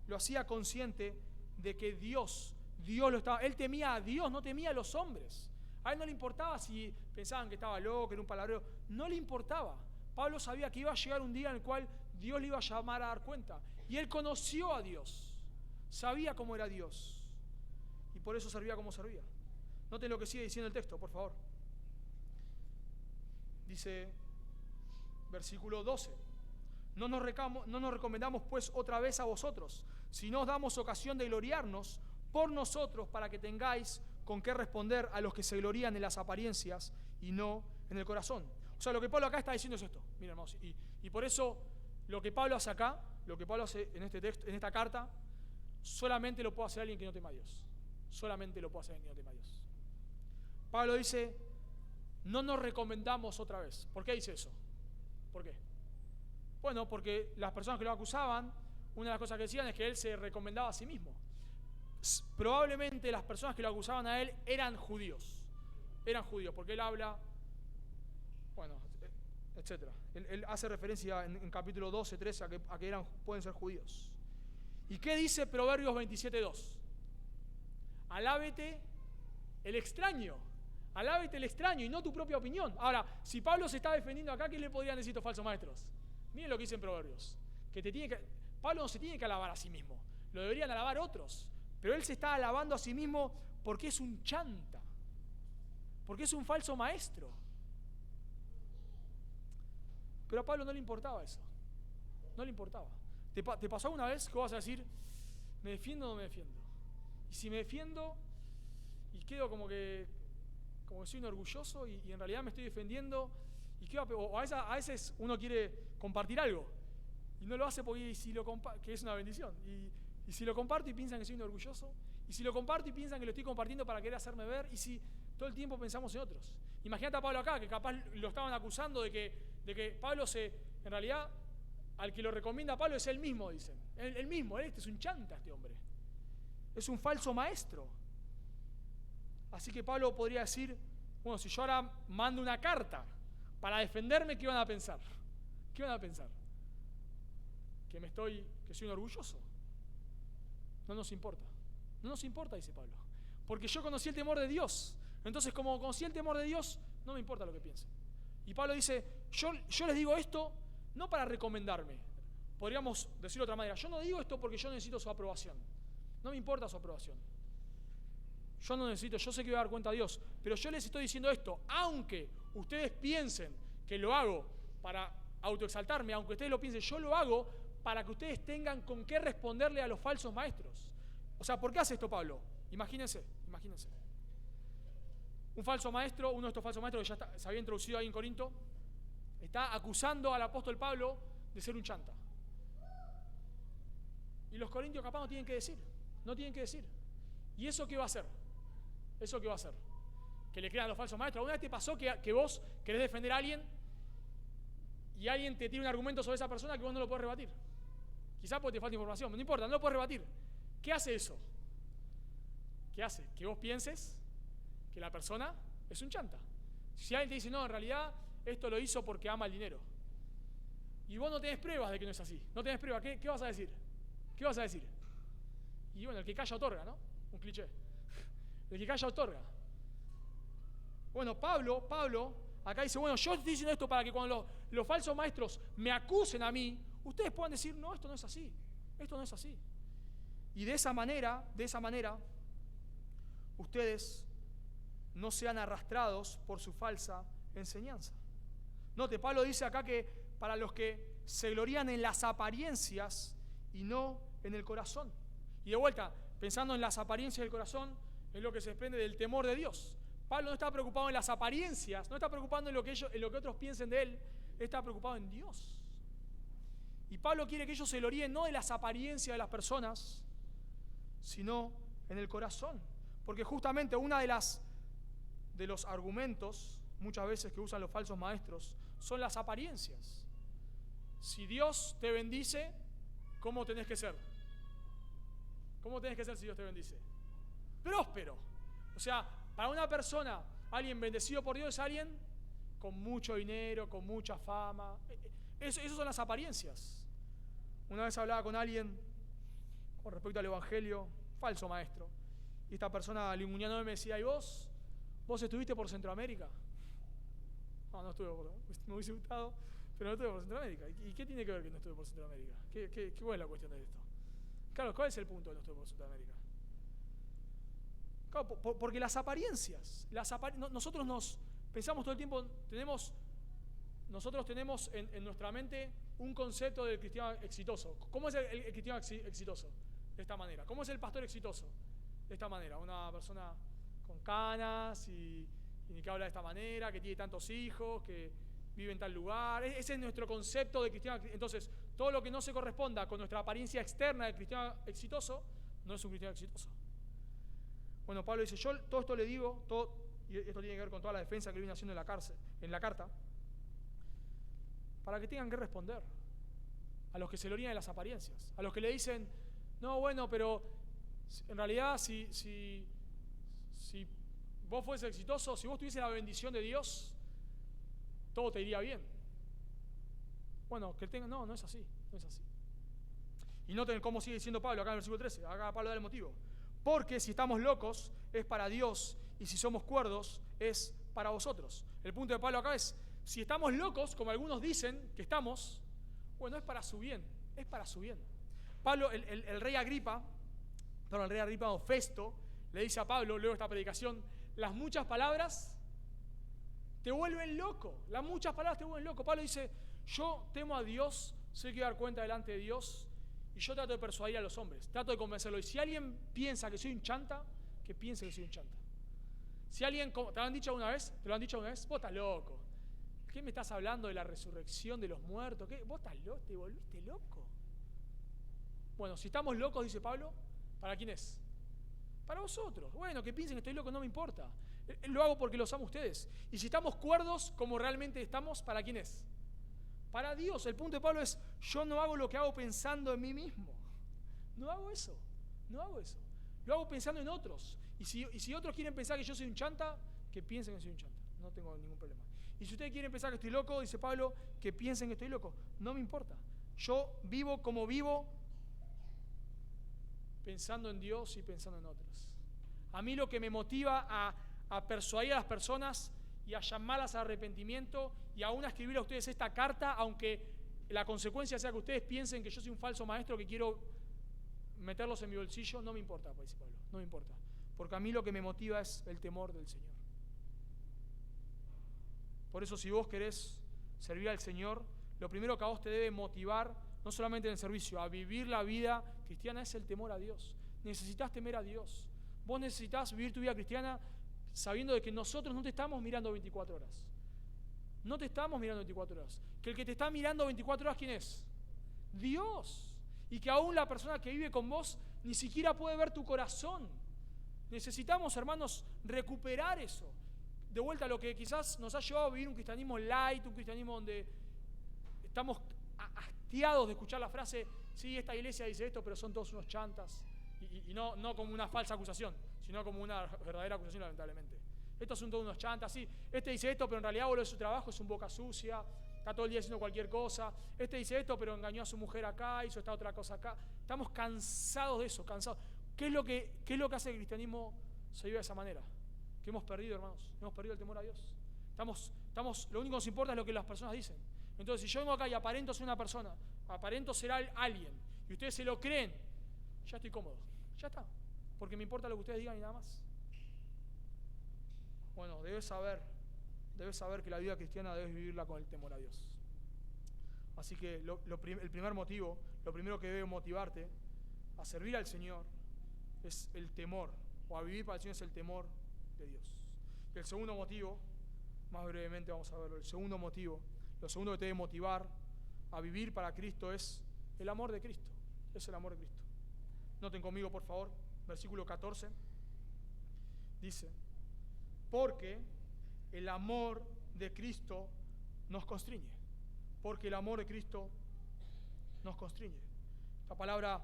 lo hacía consciente de que Dios lo estaba. Él temía a Dios, no temía a los hombres. A él no le importaba si pensaban que estaba loco, era un palabrero. No le importaba. Pablo sabía que iba a llegar un día en el cual Dios le iba a llamar a dar cuenta. Y él conoció a Dios. Sabía cómo era Dios. Y por eso servía como servía. Noten lo que sigue diciendo el texto, por favor. Dice, versículo 12. No nos recomendamos pues otra vez a vosotros, sino os damos ocasión de gloriarnos por nosotros para que tengáis con qué responder a los que se glorían en las apariencias y no en el corazón. O sea, lo que Pablo acá está diciendo es esto. Miren, hermanos, y por eso lo que Pablo hace acá, lo que Pablo hace en este texto, en esta carta, solamente lo puede hacer alguien que no tema a Dios. Solamente lo puede hacer alguien que no tema a Dios. Pablo dice, no nos recomendamos otra vez. ¿Por qué dice eso? ¿Por qué? Bueno, porque las personas que lo acusaban, una de las cosas que decían es que él se recomendaba a sí mismo. Probablemente las personas que lo acusaban a él eran judíos, porque él habla, bueno, etc. Él hace referencia en capítulo 12, 13 a que pueden ser judíos. ¿Y qué dice Proverbios 27:2? Alábete el extraño y no tu propia opinión. Ahora, si Pablo se está defendiendo acá, ¿qué le podrían decir estos falsos maestros? Miren lo que dice en Proverbios. Pablo no se tiene que alabar a sí mismo. Lo deberían alabar otros. Pero él se está alabando a sí mismo porque es un chanta. Porque es un falso maestro. Pero a Pablo no le importaba eso. No le importaba. ¿Te pasó alguna vez que vas a decir, ¿me defiendo o no me defiendo? Y si me defiendo y quedo como que soy un orgulloso y en realidad me estoy defendiendo, o a veces uno quiere compartir algo y no lo hace porque que es una bendición. Y si lo comparto y piensan que soy un orgulloso, y si lo comparto y piensan que lo estoy compartiendo para querer hacerme ver, y si todo el tiempo pensamos en otros. Imagínate a Pablo acá, que capaz lo estaban acusando de que Pablo en realidad, al que lo recomienda a Pablo es él mismo, dicen. Él mismo, es un chanta este hombre. Es un falso maestro. Así que Pablo podría decir, bueno, si yo ahora mando una carta para defenderme, ¿qué van a pensar? ¿Qué van a pensar? ¿Que soy un orgulloso? No nos importa. No nos importa, dice Pablo. Porque yo conocí el temor de Dios. Entonces, como conocí el temor de Dios, no me importa lo que piensen. Y Pablo dice, yo les digo esto no para recomendarme. Podríamos decirlo de otra manera. Yo no digo esto porque yo necesito su aprobación. No me importa su aprobación. Yo sé que voy a dar cuenta a Dios. Pero yo les estoy diciendo esto, aunque ustedes piensen que lo hago para autoexaltarme, aunque ustedes lo piensen, yo lo hago para que ustedes tengan con qué responderle a los falsos maestros. O sea, ¿por qué hace esto Pablo? Imagínense. Un falso maestro, uno de estos falsos maestros que ya se había introducido ahí en Corinto, está acusando al apóstol Pablo de ser un chanta. Y los corintios capaz no tienen que decir. ¿Y eso qué va a hacer? Que le crean a los falsos maestros. ¿Alguna vez te pasó que vos querés defender a alguien y alguien te tira un argumento sobre esa persona que vos no lo podés rebatir? Quizás porque te falta información, no importa, no lo podés rebatir. ¿Qué hace eso? ¿Qué hace? Que vos pienses que la persona es un chanta. Si alguien te dice, no, en realidad esto lo hizo porque ama el dinero, y vos no tenés pruebas de que no es así, no tenés pruebas, ¿qué vas a decir? ¿Qué vas a decir? Y bueno, el que calla otorga, ¿no? Un cliché. El que calla otorga. Bueno, Pablo acá dice, bueno, yo estoy diciendo esto para que cuando los falsos maestros me acusen a mí, ustedes puedan decir, no, esto no es así. Y de esa manera, ustedes no sean arrastrados por su falsa enseñanza. Note, Pablo dice acá que para los que se glorían en las apariencias y no en el corazón. Y de vuelta, pensando en las apariencias del corazón, es lo que se desprende del temor de Dios. Pablo no está preocupado en las apariencias, no está preocupado en lo que otros piensen de él, está preocupado en Dios. Y Pablo quiere que ellos se gloríen no de las apariencias de las personas, sino en el corazón. Porque justamente una de los argumentos, muchas veces que usan los falsos maestros, son las apariencias. Si Dios te bendice, ¿cómo tenés que ser? ¿Cómo tenés que ser si Dios te bendice? Próspero. O sea, para una persona, alguien bendecido por Dios es alguien con mucho dinero, con mucha fama. Esas son las apariencias. Una vez hablaba con alguien con respecto al Evangelio, falso maestro, y esta persona linguneándome me decía, ¿y vos estuviste por Centroamérica? No estuve me hubiese gustado, pero no estuve por Centroamérica. ¿Y qué tiene que ver que no estuve por Centroamérica? ¿Cuál es la cuestión de esto? Claro, ¿cuál es el punto de no estuve por Centroamérica? Claro, porque las apariencias, nosotros nos pensamos todo el tiempo, nosotros tenemos en nuestra mente un concepto del cristiano exitoso. ¿Cómo es el cristiano exitoso? De esta manera. ¿Cómo es el pastor exitoso? De esta manera. Una persona con canas y que habla de esta manera, que tiene tantos hijos, que vive en tal lugar. Ese es nuestro concepto de cristiano. Entonces, todo lo que no se corresponda con nuestra apariencia externa del cristiano exitoso, no es un cristiano exitoso. Bueno, Pablo dice, yo todo esto le digo, y esto tiene que ver con toda la defensa que él viene haciendo en la carta, para que tengan que responder a los que se glorían de las apariencias, a los que le dicen, no, bueno, pero en realidad si vos fueses exitoso, si vos tuviese la bendición de Dios, todo te iría bien. Bueno, que tengan, no es así. Y noten cómo sigue diciendo Pablo acá en el versículo 13, acá Pablo da el motivo. Porque si estamos locos es para Dios y si somos cuerdos es para vosotros. El punto de Pablo acá es, si estamos locos, como algunos dicen que estamos, Bueno, es para su bien, es para su bien. Pablo, el rey Agripa, no, Festo, le dice a Pablo, luego de esta predicación, las muchas palabras te vuelven loco. Las muchas palabras te vuelven loco. Pablo dice, yo temo a Dios, sé que voy a dar cuenta delante de Dios, y yo trato de persuadir a los hombres, trato de convencerlo. Y si alguien piensa que soy un chanta, que piense que soy un chanta. Si alguien, ¿te lo han dicho alguna vez? Vos estás loco. ¿Qué me estás hablando de la resurrección de los muertos? ¿Qué? ¿Vos estás loco? ¿Te volviste loco? Bueno, si estamos locos, dice Pablo, ¿para quién es? Para vosotros. Bueno, que piensen que estoy loco, no me importa. Lo hago porque los amo a ustedes. Y si estamos cuerdos como realmente estamos, ¿para quién es? Para Dios. El punto de Pablo es, yo no hago lo que hago pensando en mí mismo. No hago eso. Lo hago pensando en otros. Y si otros quieren pensar que yo soy un chanta, que piensen que soy un chanta. No tengo ningún problema. Y si ustedes quieren pensar que estoy loco, dice Pablo, que piensen que estoy loco. No me importa. Yo vivo como vivo, pensando en Dios y pensando en otros. A mí lo que me motiva a persuadir a las personas y a llamarlas al arrepentimiento y aún a escribir a ustedes esta carta, aunque la consecuencia sea que ustedes piensen que yo soy un falso maestro que quiero meterlos en mi bolsillo, no me importa, dice Pablo, no me importa. Porque a mí lo que me motiva es el temor del Señor. Por eso, si vos querés servir al Señor, lo primero que a vos te debe motivar, no solamente en el servicio, a vivir la vida cristiana, es el temor a Dios. Necesitas temer a Dios. Vos necesitas vivir tu vida cristiana sabiendo de que nosotros no te estamos mirando 24 horas. No te estamos mirando 24 horas. Que el que te está mirando 24 horas, ¿quién es? Dios. Y que aún la persona que vive con vos ni siquiera puede ver tu corazón. Necesitamos, hermanos, recuperar eso. De vuelta a lo que quizás nos ha llevado a vivir un cristianismo light, un cristianismo donde estamos hastiados de escuchar la frase, sí, esta iglesia dice esto, pero son todos unos chantas. Y no como una falsa acusación, sino como una verdadera acusación, lamentablemente. Estos son todos unos chantas, sí. Este dice esto, pero en realidad volvió de su trabajo, es un boca sucia, está todo el día haciendo cualquier cosa. Este dice esto, pero engañó a su mujer acá, hizo esta otra cosa acá. Estamos cansados de eso, cansados. ¿Qué es lo que hace que el cristianismo se viva de esa manera? Que hemos perdido, hermanos. Hemos perdido el temor a Dios. Lo único que nos importa es lo que las personas dicen. Entonces, si yo vengo acá y aparento ser una persona, aparento ser alguien, y ustedes se lo creen, ya estoy cómodo. Ya está. Porque me importa lo que ustedes digan y nada más. Bueno, debes saber que la vida cristiana debes vivirla con el temor a Dios. Así que el primer motivo, lo primero que debe motivarte a servir al Señor es el temor, o a vivir para el Señor es el temor de Dios. Y el segundo motivo, más brevemente vamos a verlo, lo segundo que te debe motivar a vivir para Cristo es el amor de Cristo. Es el amor de Cristo. Noten conmigo, por favor, versículo 14. Dice, porque el amor de Cristo nos constriñe. Porque el amor de Cristo nos constriñe. La palabra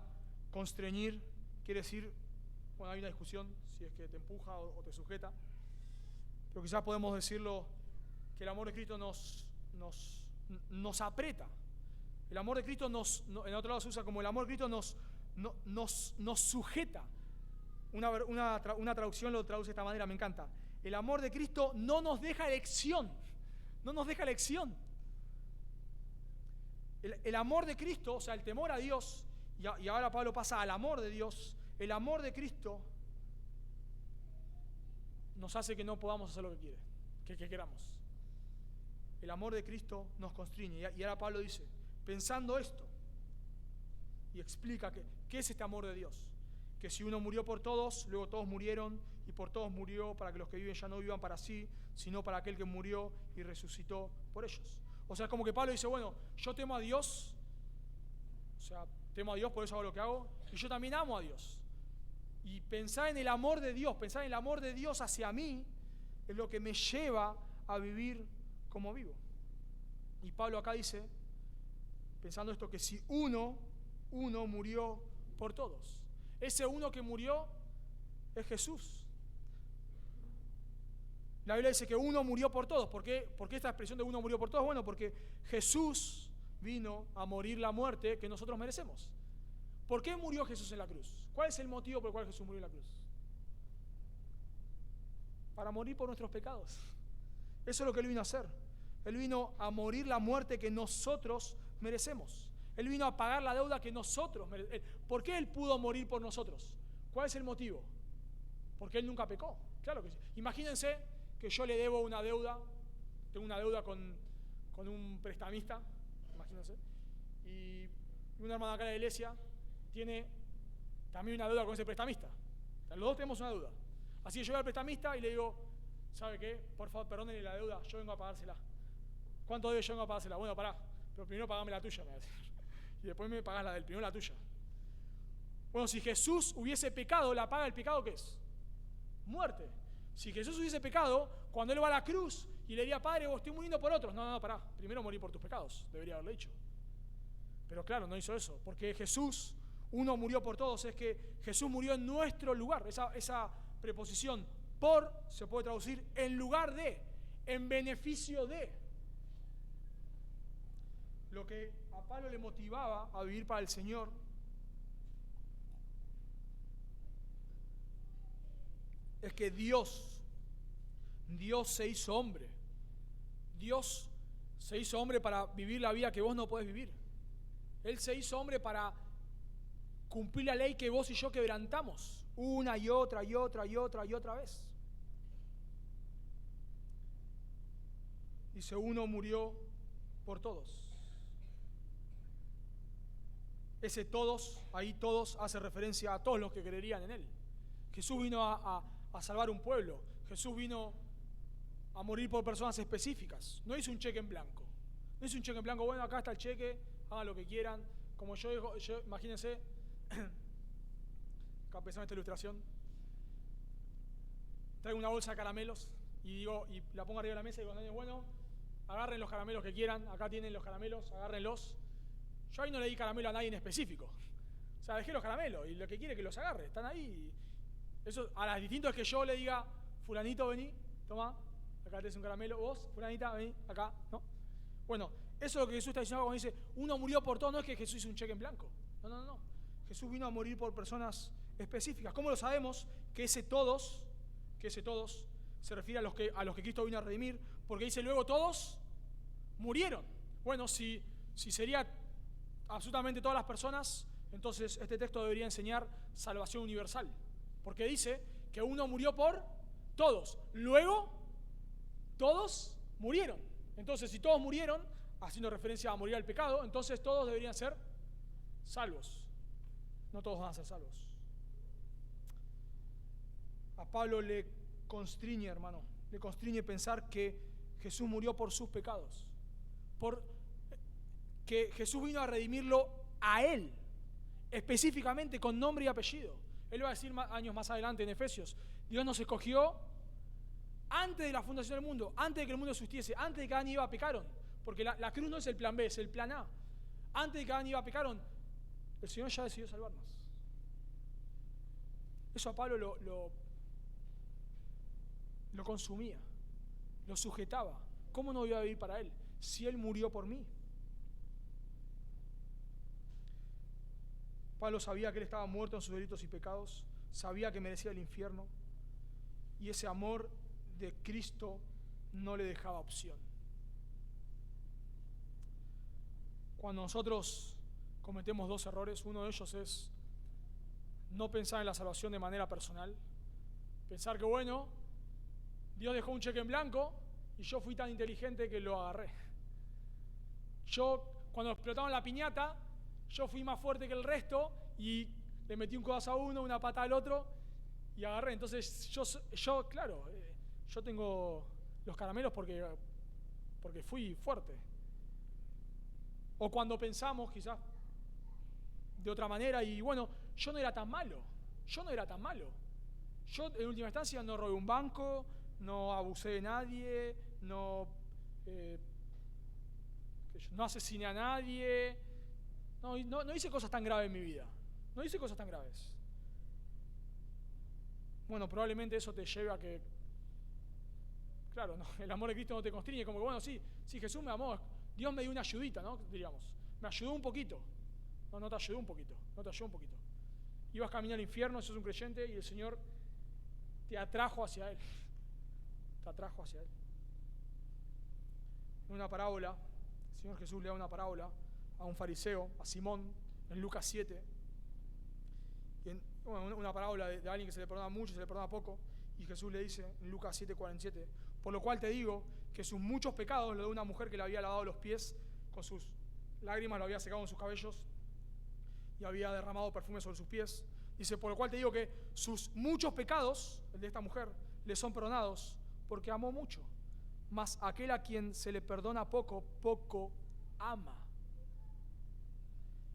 constreñir quiere decir, bueno, hay una discusión si es que te empuja o te sujeta, pero quizás podemos decirlo que el amor de Cristo nos aprieta. El amor de Cristo en otro lado se usa como el amor de Cristo nos sujeta. Una traducción lo traduce de esta manera, me encanta. El amor de Cristo no nos deja elección. No nos deja elección. El amor de Cristo, o sea, el temor a Dios, y ahora Pablo pasa al amor de Dios, el amor de Cristo nos hace que no podamos hacer lo que quiere, que queramos. El amor de Cristo nos constriñe. Y ahora Pablo dice, pensando esto, y explica qué es este amor de Dios. Que si uno murió por todos, luego todos murieron, y por todos murió para que los que viven ya no vivan para sí, sino para aquel que murió y resucitó por ellos. O sea, es como que Pablo dice, bueno, yo temo a Dios, o sea, temo a Dios, por eso hago lo que hago, y yo también amo a Dios. Y pensar en el amor de Dios hacia mí, es lo que me lleva a vivir como vivo. Y Pablo acá dice, pensando esto, que si uno murió por todos. Ese uno que murió es Jesús. La Biblia dice que uno murió por todos. ¿Por qué esta expresión de uno murió por todos? Bueno, porque Jesús vino a morir la muerte que nosotros merecemos. ¿Por qué murió Jesús en la cruz? ¿Cuál es el motivo por el cual Jesús murió en la cruz? Para morir por nuestros pecados. Eso es lo que Él vino a hacer. Él vino a morir la muerte que nosotros merecemos. Él vino a pagar la deuda que nosotros merecemos. ¿Por qué Él pudo morir por nosotros? ¿Cuál es el motivo? Porque Él nunca pecó. Claro que sí. Imagínense que yo le debo una deuda, tengo una deuda con un prestamista, imagínense, y una hermana acá de la iglesia tiene también una deuda con ese prestamista. O sea, los dos tenemos una deuda. Así que yo voy al prestamista y le digo, ¿sabe qué? Por favor, perdónenle la deuda, yo vengo a pagársela. ¿Cuánto debe yo vengo a pagársela? Bueno, pará, pero primero pagame la tuya, me va a decir. Y después me pagás la del primero la tuya. Bueno, si Jesús hubiese pecado, la paga del pecado, ¿qué es? Muerte. Si Jesús hubiese pecado, cuando Él va a la cruz y le diría, Padre, vos estoy muriendo por otros. No, pará, primero morí por tus pecados, debería haberle dicho. Pero claro, no hizo eso, porque Jesús, uno murió por todos, es que Jesús murió en nuestro lugar. Esa preposición por se puede traducir en lugar de, en beneficio de. Lo que a Pablo le motivaba a vivir para el Señor es que Dios se hizo hombre. Dios se hizo hombre para vivir la vida que vos no podés vivir. Él se hizo hombre para cumplir la ley que vos y yo quebrantamos una y otra vez. Dice, uno murió por todos. Ese todos, ahí todos hace referencia a todos los que creerían en Él. Jesús vino a salvar un pueblo. Jesús vino a morir por personas específicas. No hizo un cheque en blanco. No hizo un cheque en blanco, bueno, acá está el cheque, hagan lo que quieran. Como yo imagínense, acá pensando en esta ilustración, traigo una bolsa de caramelos y la pongo arriba de la mesa y digo, bueno, agarren los caramelos que quieran, acá tienen los caramelos, agárrenlos. Yo ahí no le di caramelo a nadie en específico. O sea, dejé los caramelos y lo que quiere que los agarre, están ahí. Eso, ahora, distinto es que yo le diga, fulanito, vení, toma, acá tenés un caramelo, vos, fulanita, vení, acá, ¿no? Bueno, eso es lo que Jesús está diciendo cuando dice, uno murió por todo, no es que Jesús hizo un cheque en blanco. No. Jesús vino a morir por personas específicas. ¿Cómo lo sabemos? Que ese todos se refiere a los que Cristo vino a redimir, porque dice luego todos murieron. Bueno, si sería absolutamente todas las personas, entonces este texto debería enseñar salvación universal, porque dice que uno murió por todos, luego todos murieron. Entonces, si todos murieron, haciendo referencia a morir al pecado, entonces todos deberían ser salvos. No todos van a ser salvos. A Pablo le constriñe, hermano, le constriñe pensar que Jesús murió por sus pecados, que Jesús vino a redimirlo a Él, específicamente con nombre y apellido. Él va a decir años más adelante en Efesios, Dios nos escogió antes de la fundación del mundo, antes de que el mundo existiese, antes de que Adán y Eva pecaron, porque la cruz no es el plan B, es el plan A. Antes de que Adán y Eva pecaron, el Señor ya decidió salvarnos. Eso a Pablo lo consumía, lo sujetaba. ¿Cómo no iba a vivir para Él si Él murió por mí? Pablo sabía que Él estaba muerto en sus delitos y pecados, sabía que merecía el infierno, y ese amor de Cristo no le dejaba opción. Cuando nosotros cometemos dos errores, uno de ellos es no pensar en la salvación de manera personal, pensar que bueno, Dios dejó un cheque en blanco y yo fui tan inteligente que lo agarré. Cuando explotaron la piñata, yo fui más fuerte que el resto y le metí un codazo a uno, una pata al otro y agarré. Entonces yo tengo los caramelos porque fui fuerte. O cuando pensamos quizás de otra manera y bueno, yo no era tan malo. Yo en última instancia no robé un banco, no abusé de nadie, no asesiné a nadie, no hice cosas tan graves en mi vida. No hice cosas tan graves. Bueno, probablemente eso te lleve a que, claro, no, el amor de Cristo no te constriñe, como que bueno, sí, Jesús me amó, Dios me dio una ayudita, ¿no? Diríamos, me ayudó un poquito. No te ayudó un poquito, Ibas camino al infierno, sos un creyente y el Señor te atrajo hacia Él. En una parábola, el Señor Jesús le da una parábola a un fariseo, a Simón, en Lucas 7. Una parábola de alguien que se le perdona mucho, se le perdona poco. Y Jesús le dice en Lucas 7:47, por lo cual te digo que sus muchos pecados, lo de una mujer que le había lavado los pies con sus lágrimas, lo había secado en sus cabellos y había derramado perfume sobre sus pies. Dice, por lo cual te digo que sus muchos pecados, el de esta mujer, le son perdonados porque amó mucho. Mas aquel a quien se le perdona poco, poco ama.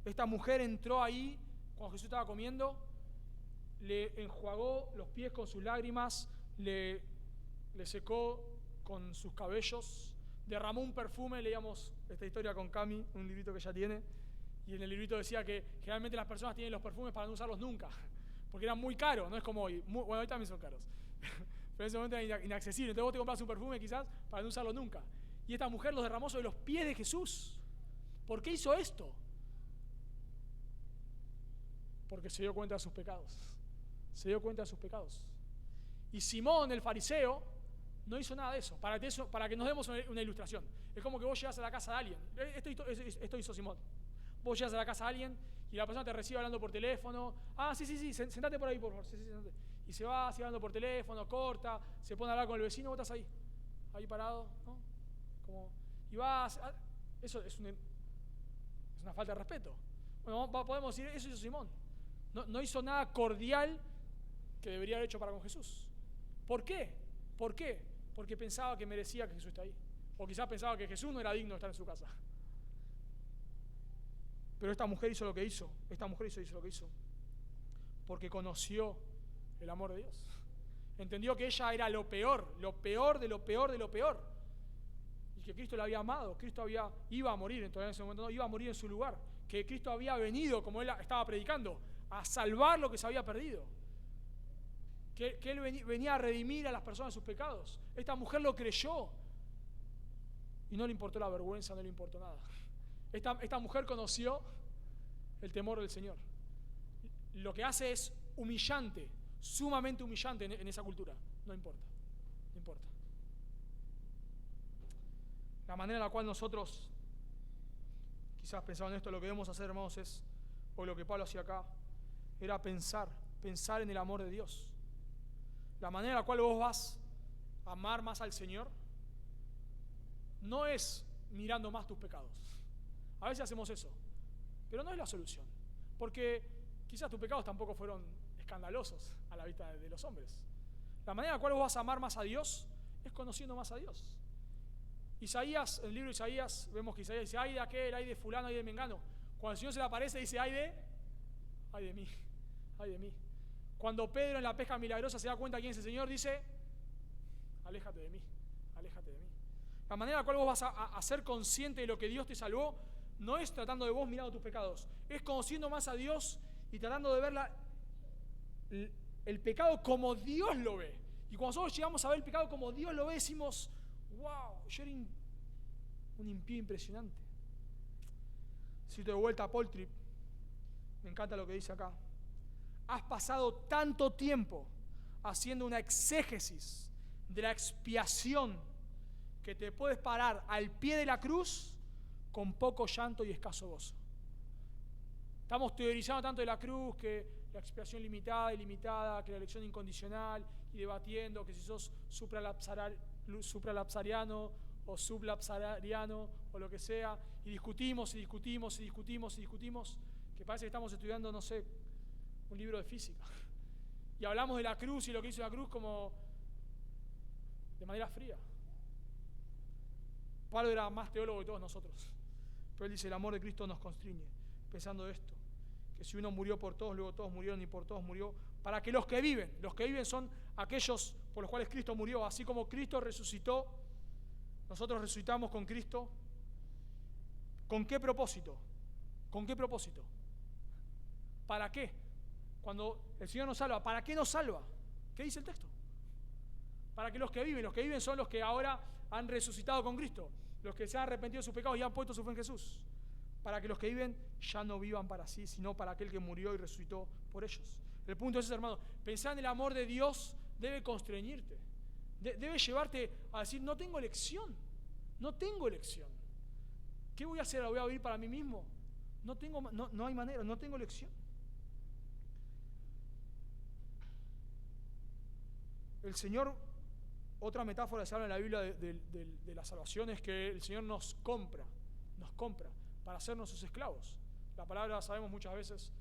Esta mujer entró ahí cuando Jesús estaba comiendo, le enjuagó los pies con sus lágrimas, le secó con sus cabellos, derramó un perfume. Leíamos esta historia con Cami, un librito que ella tiene, y en el librito decía que generalmente las personas tienen los perfumes para no usarlos nunca, porque eran muy caros, no es como hoy. Bueno, hoy también son caros, pero en ese momento era inaccesible. Entonces vos te compras un perfume quizás para no usarlo nunca. Y esta mujer los derramó sobre los pies de Jesús. ¿Por qué hizo esto? Porque se dio cuenta de sus pecados. Se dio cuenta de sus pecados. Y Simón, el fariseo, no hizo nada de eso. Para que nos demos una ilustración. Es como que vos llegas a la casa de alguien. Esto hizo Simón. Vos llegas a la casa de alguien y la persona te recibe hablando por teléfono. Ah, sí, sentate por ahí, por favor. Sí, sentate. Y se va así hablando por teléfono, corta, se pone a hablar con el vecino, vos estás ahí parado, ¿no? Y vas. Eso es una falta de respeto. Bueno, podemos decir, eso hizo Simón. No hizo nada cordial que debería haber hecho para con Jesús. ¿Por qué? Porque pensaba que merecía que Jesús esté ahí. O quizás pensaba que Jesús no era digno de estar en su casa. Pero esta mujer hizo lo que hizo. Porque conoció el amor de Dios. Entendió que ella era lo peor de lo peor. Y que Cristo la había amado. Cristo iba a morir, entonces en ese momento no, iba a morir en su lugar. Que Cristo había venido, como él estaba predicando, a salvar lo que se había perdido. Que él venía a redimir a las personas de sus pecados. Esta mujer lo creyó. Y no le importó la vergüenza, no le importó nada. Esta mujer conoció el temor del Señor. Lo que hace es humillante, sumamente humillante en esa cultura. No importa. La manera en la cual nosotros, quizás pensando en esto, lo que debemos hacer, hermanos, es, o lo que Pablo hacía acá, era pensar en el amor de Dios. La manera en la cual vos vas a amar más al Señor no es mirando más tus pecados. A veces hacemos eso, pero no es la solución, porque quizás tus pecados tampoco fueron escandalosos a la vista de los hombres. La manera en la cual vos vas a amar más a Dios es conociendo más a Dios. Isaías, en el libro de Isaías, vemos que Isaías dice, ay de aquel, ay de fulano, ay de mengano. Cuando el Señor se le aparece, dice, ay de mí. Cuando Pedro en la pesca milagrosa se da cuenta quién es el Señor, dice, aléjate de mí. La manera en la cual vos vas a ser consciente de lo que Dios te salvó, no es tratando de vos mirando tus pecados, es conociendo más a Dios y tratando de ver el pecado como Dios lo ve. Y cuando nosotros llegamos a ver el pecado como Dios lo ve, decimos, wow, yo era un impío impresionante. Cito de vuelta a Paul Tripp, me encanta lo que dice acá. Has pasado tanto tiempo haciendo una exégesis de la expiación que te puedes parar al pie de la cruz con poco llanto y escaso gozo. Estamos teorizando tanto de la cruz, que la expiación limitada, ilimitada, que la elección incondicional, y debatiendo que si sos supralapsariano o sublapsariano o lo que sea, y discutimos, que parece que estamos estudiando, no sé, un libro de física. Y hablamos de la cruz y lo que hizo la cruz como de manera fría. Pablo era más teólogo que todos nosotros, pero él dice, el amor de Cristo nos constriñe, pensando esto, que si uno murió por todos, luego todos murieron y por todos murió, para que los que viven son aquellos por los cuales Cristo murió, así como Cristo resucitó, nosotros resucitamos con Cristo. ¿Con qué propósito? ¿Para qué? Cuando el Señor nos salva, ¿para qué nos salva? ¿Qué dice el texto? Para que los que viven son los que ahora han resucitado con Cristo, los que se han arrepentido de sus pecados y han puesto su fe en Jesús, para que los que viven ya no vivan para sí, sino para aquel que murió y resucitó por ellos. El punto es ese, hermano, pensar en el amor de Dios debe constreñirte, debe llevarte a decir, no tengo elección. ¿Qué voy a hacer? ¿Voy a vivir para mí mismo? No hay manera, no tengo elección. El Señor, otra metáfora que se habla en la Biblia de la salvación es que el Señor nos compra para hacernos sus esclavos. La palabra, sabemos muchas veces,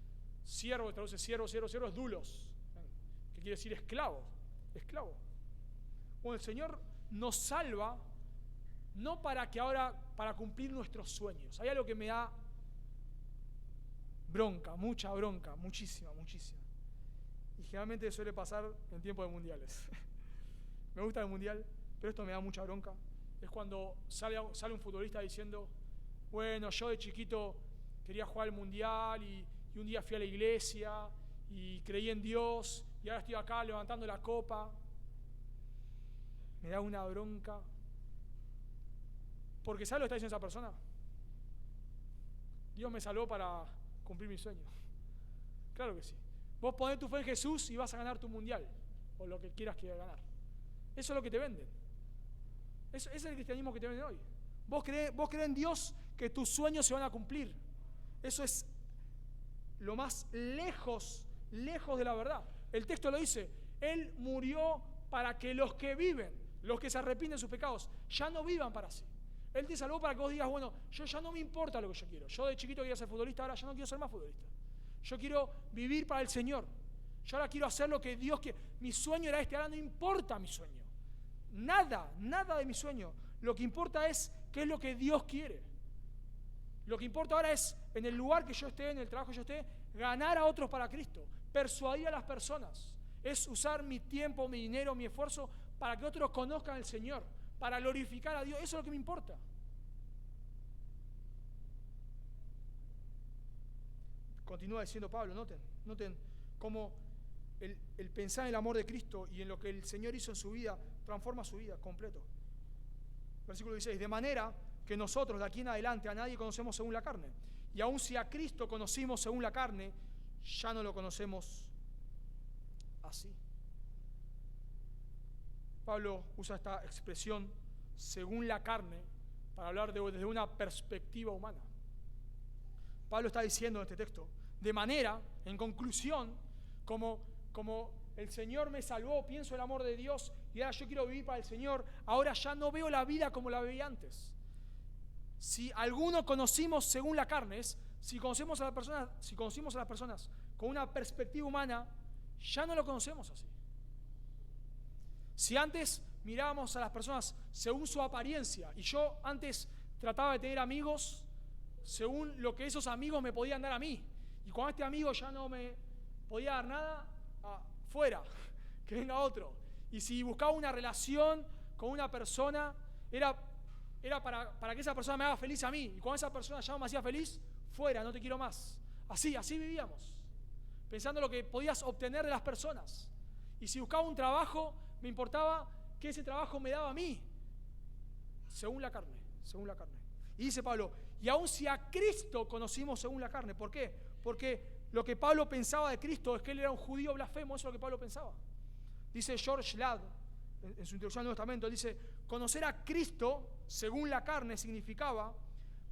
siervo, traduce siervo, es dulos, que quiere decir esclavo. Bueno, el Señor nos salva no para cumplir nuestros sueños. Hay algo que me da bronca, muchísima. Y generalmente suele pasar en tiempos de mundiales. Me gusta el mundial, pero esto me da mucha bronca. Es cuando sale un futbolista diciendo, bueno, yo de chiquito quería jugar el mundial y un día fui a la iglesia y creí en Dios y ahora estoy acá levantando la copa. Me da una bronca. Porque ¿sabes lo que está diciendo esa persona? Dios me salvó para cumplir mi sueño. Claro que sí. Vos ponés tu fe en Jesús y vas a ganar tu mundial, o lo que quieras que ganar. Eso es lo que te venden. Ese es el cristianismo que te venden hoy. Vos creés en Dios que tus sueños se van a cumplir. Eso es lo más lejos de la verdad. El texto lo dice, Él murió para que los que viven, los que se arrepienten de sus pecados, ya no vivan para sí. Él te salvó para que vos digas, bueno, yo ya no me importa lo que yo quiero. Yo de chiquito quería ser futbolista, ahora ya no quiero ser más futbolista. Yo quiero vivir para el Señor. Yo ahora quiero hacer lo que Dios quiere. Mi sueño era ahora no importa mi sueño. Nada de mi sueño. Lo que importa es qué es lo que Dios quiere. Lo que importa ahora es, en el lugar que yo esté, en el trabajo que yo esté, ganar a otros para Cristo, persuadir a las personas. Es usar mi tiempo, mi dinero, mi esfuerzo para que otros conozcan al Señor, para glorificar a Dios. Eso es lo que me importa. Continúa diciendo Pablo, noten cómo el pensar en el amor de Cristo y en lo que el Señor hizo en su vida, transforma su vida completo. Versículo 16, de manera que nosotros de aquí en adelante a nadie conocemos según la carne. Y aun si a Cristo conocimos según la carne, ya no lo conocemos así. Pablo usa esta expresión según la carne para hablar desde una perspectiva humana. Pablo está diciendo en este texto, de manera, en conclusión, como el Señor me salvó, pienso el amor de Dios y ahora yo quiero vivir para el Señor, ahora ya no veo la vida como la veía antes. Si alguno conocimos según la carne, si conocimos a las personas con una perspectiva humana, ya no lo conocemos así. Si antes mirábamos a las personas según su apariencia y yo antes trataba de tener amigos según lo que esos amigos me podían dar a mí, y cuando este amigo ya no me podía dar nada, fuera, que venga otro. Y si buscaba una relación con una persona, era para que esa persona me haga feliz a mí, y cuando esa persona ya no me hacía feliz, fuera, no te quiero más. Así vivíamos, pensando lo que podías obtener de las personas. Y si buscaba un trabajo, me importaba que ese trabajo me daba a mí, según la carne. Y dice Pablo, y aun si a Cristo conocimos según la carne, ¿por qué? Porque lo que Pablo pensaba de Cristo es que él era un judío blasfemo, eso es lo que Pablo pensaba. Dice George Ladd, en su introducción al Nuevo Testamento, dice, conocer a Cristo según la carne significaba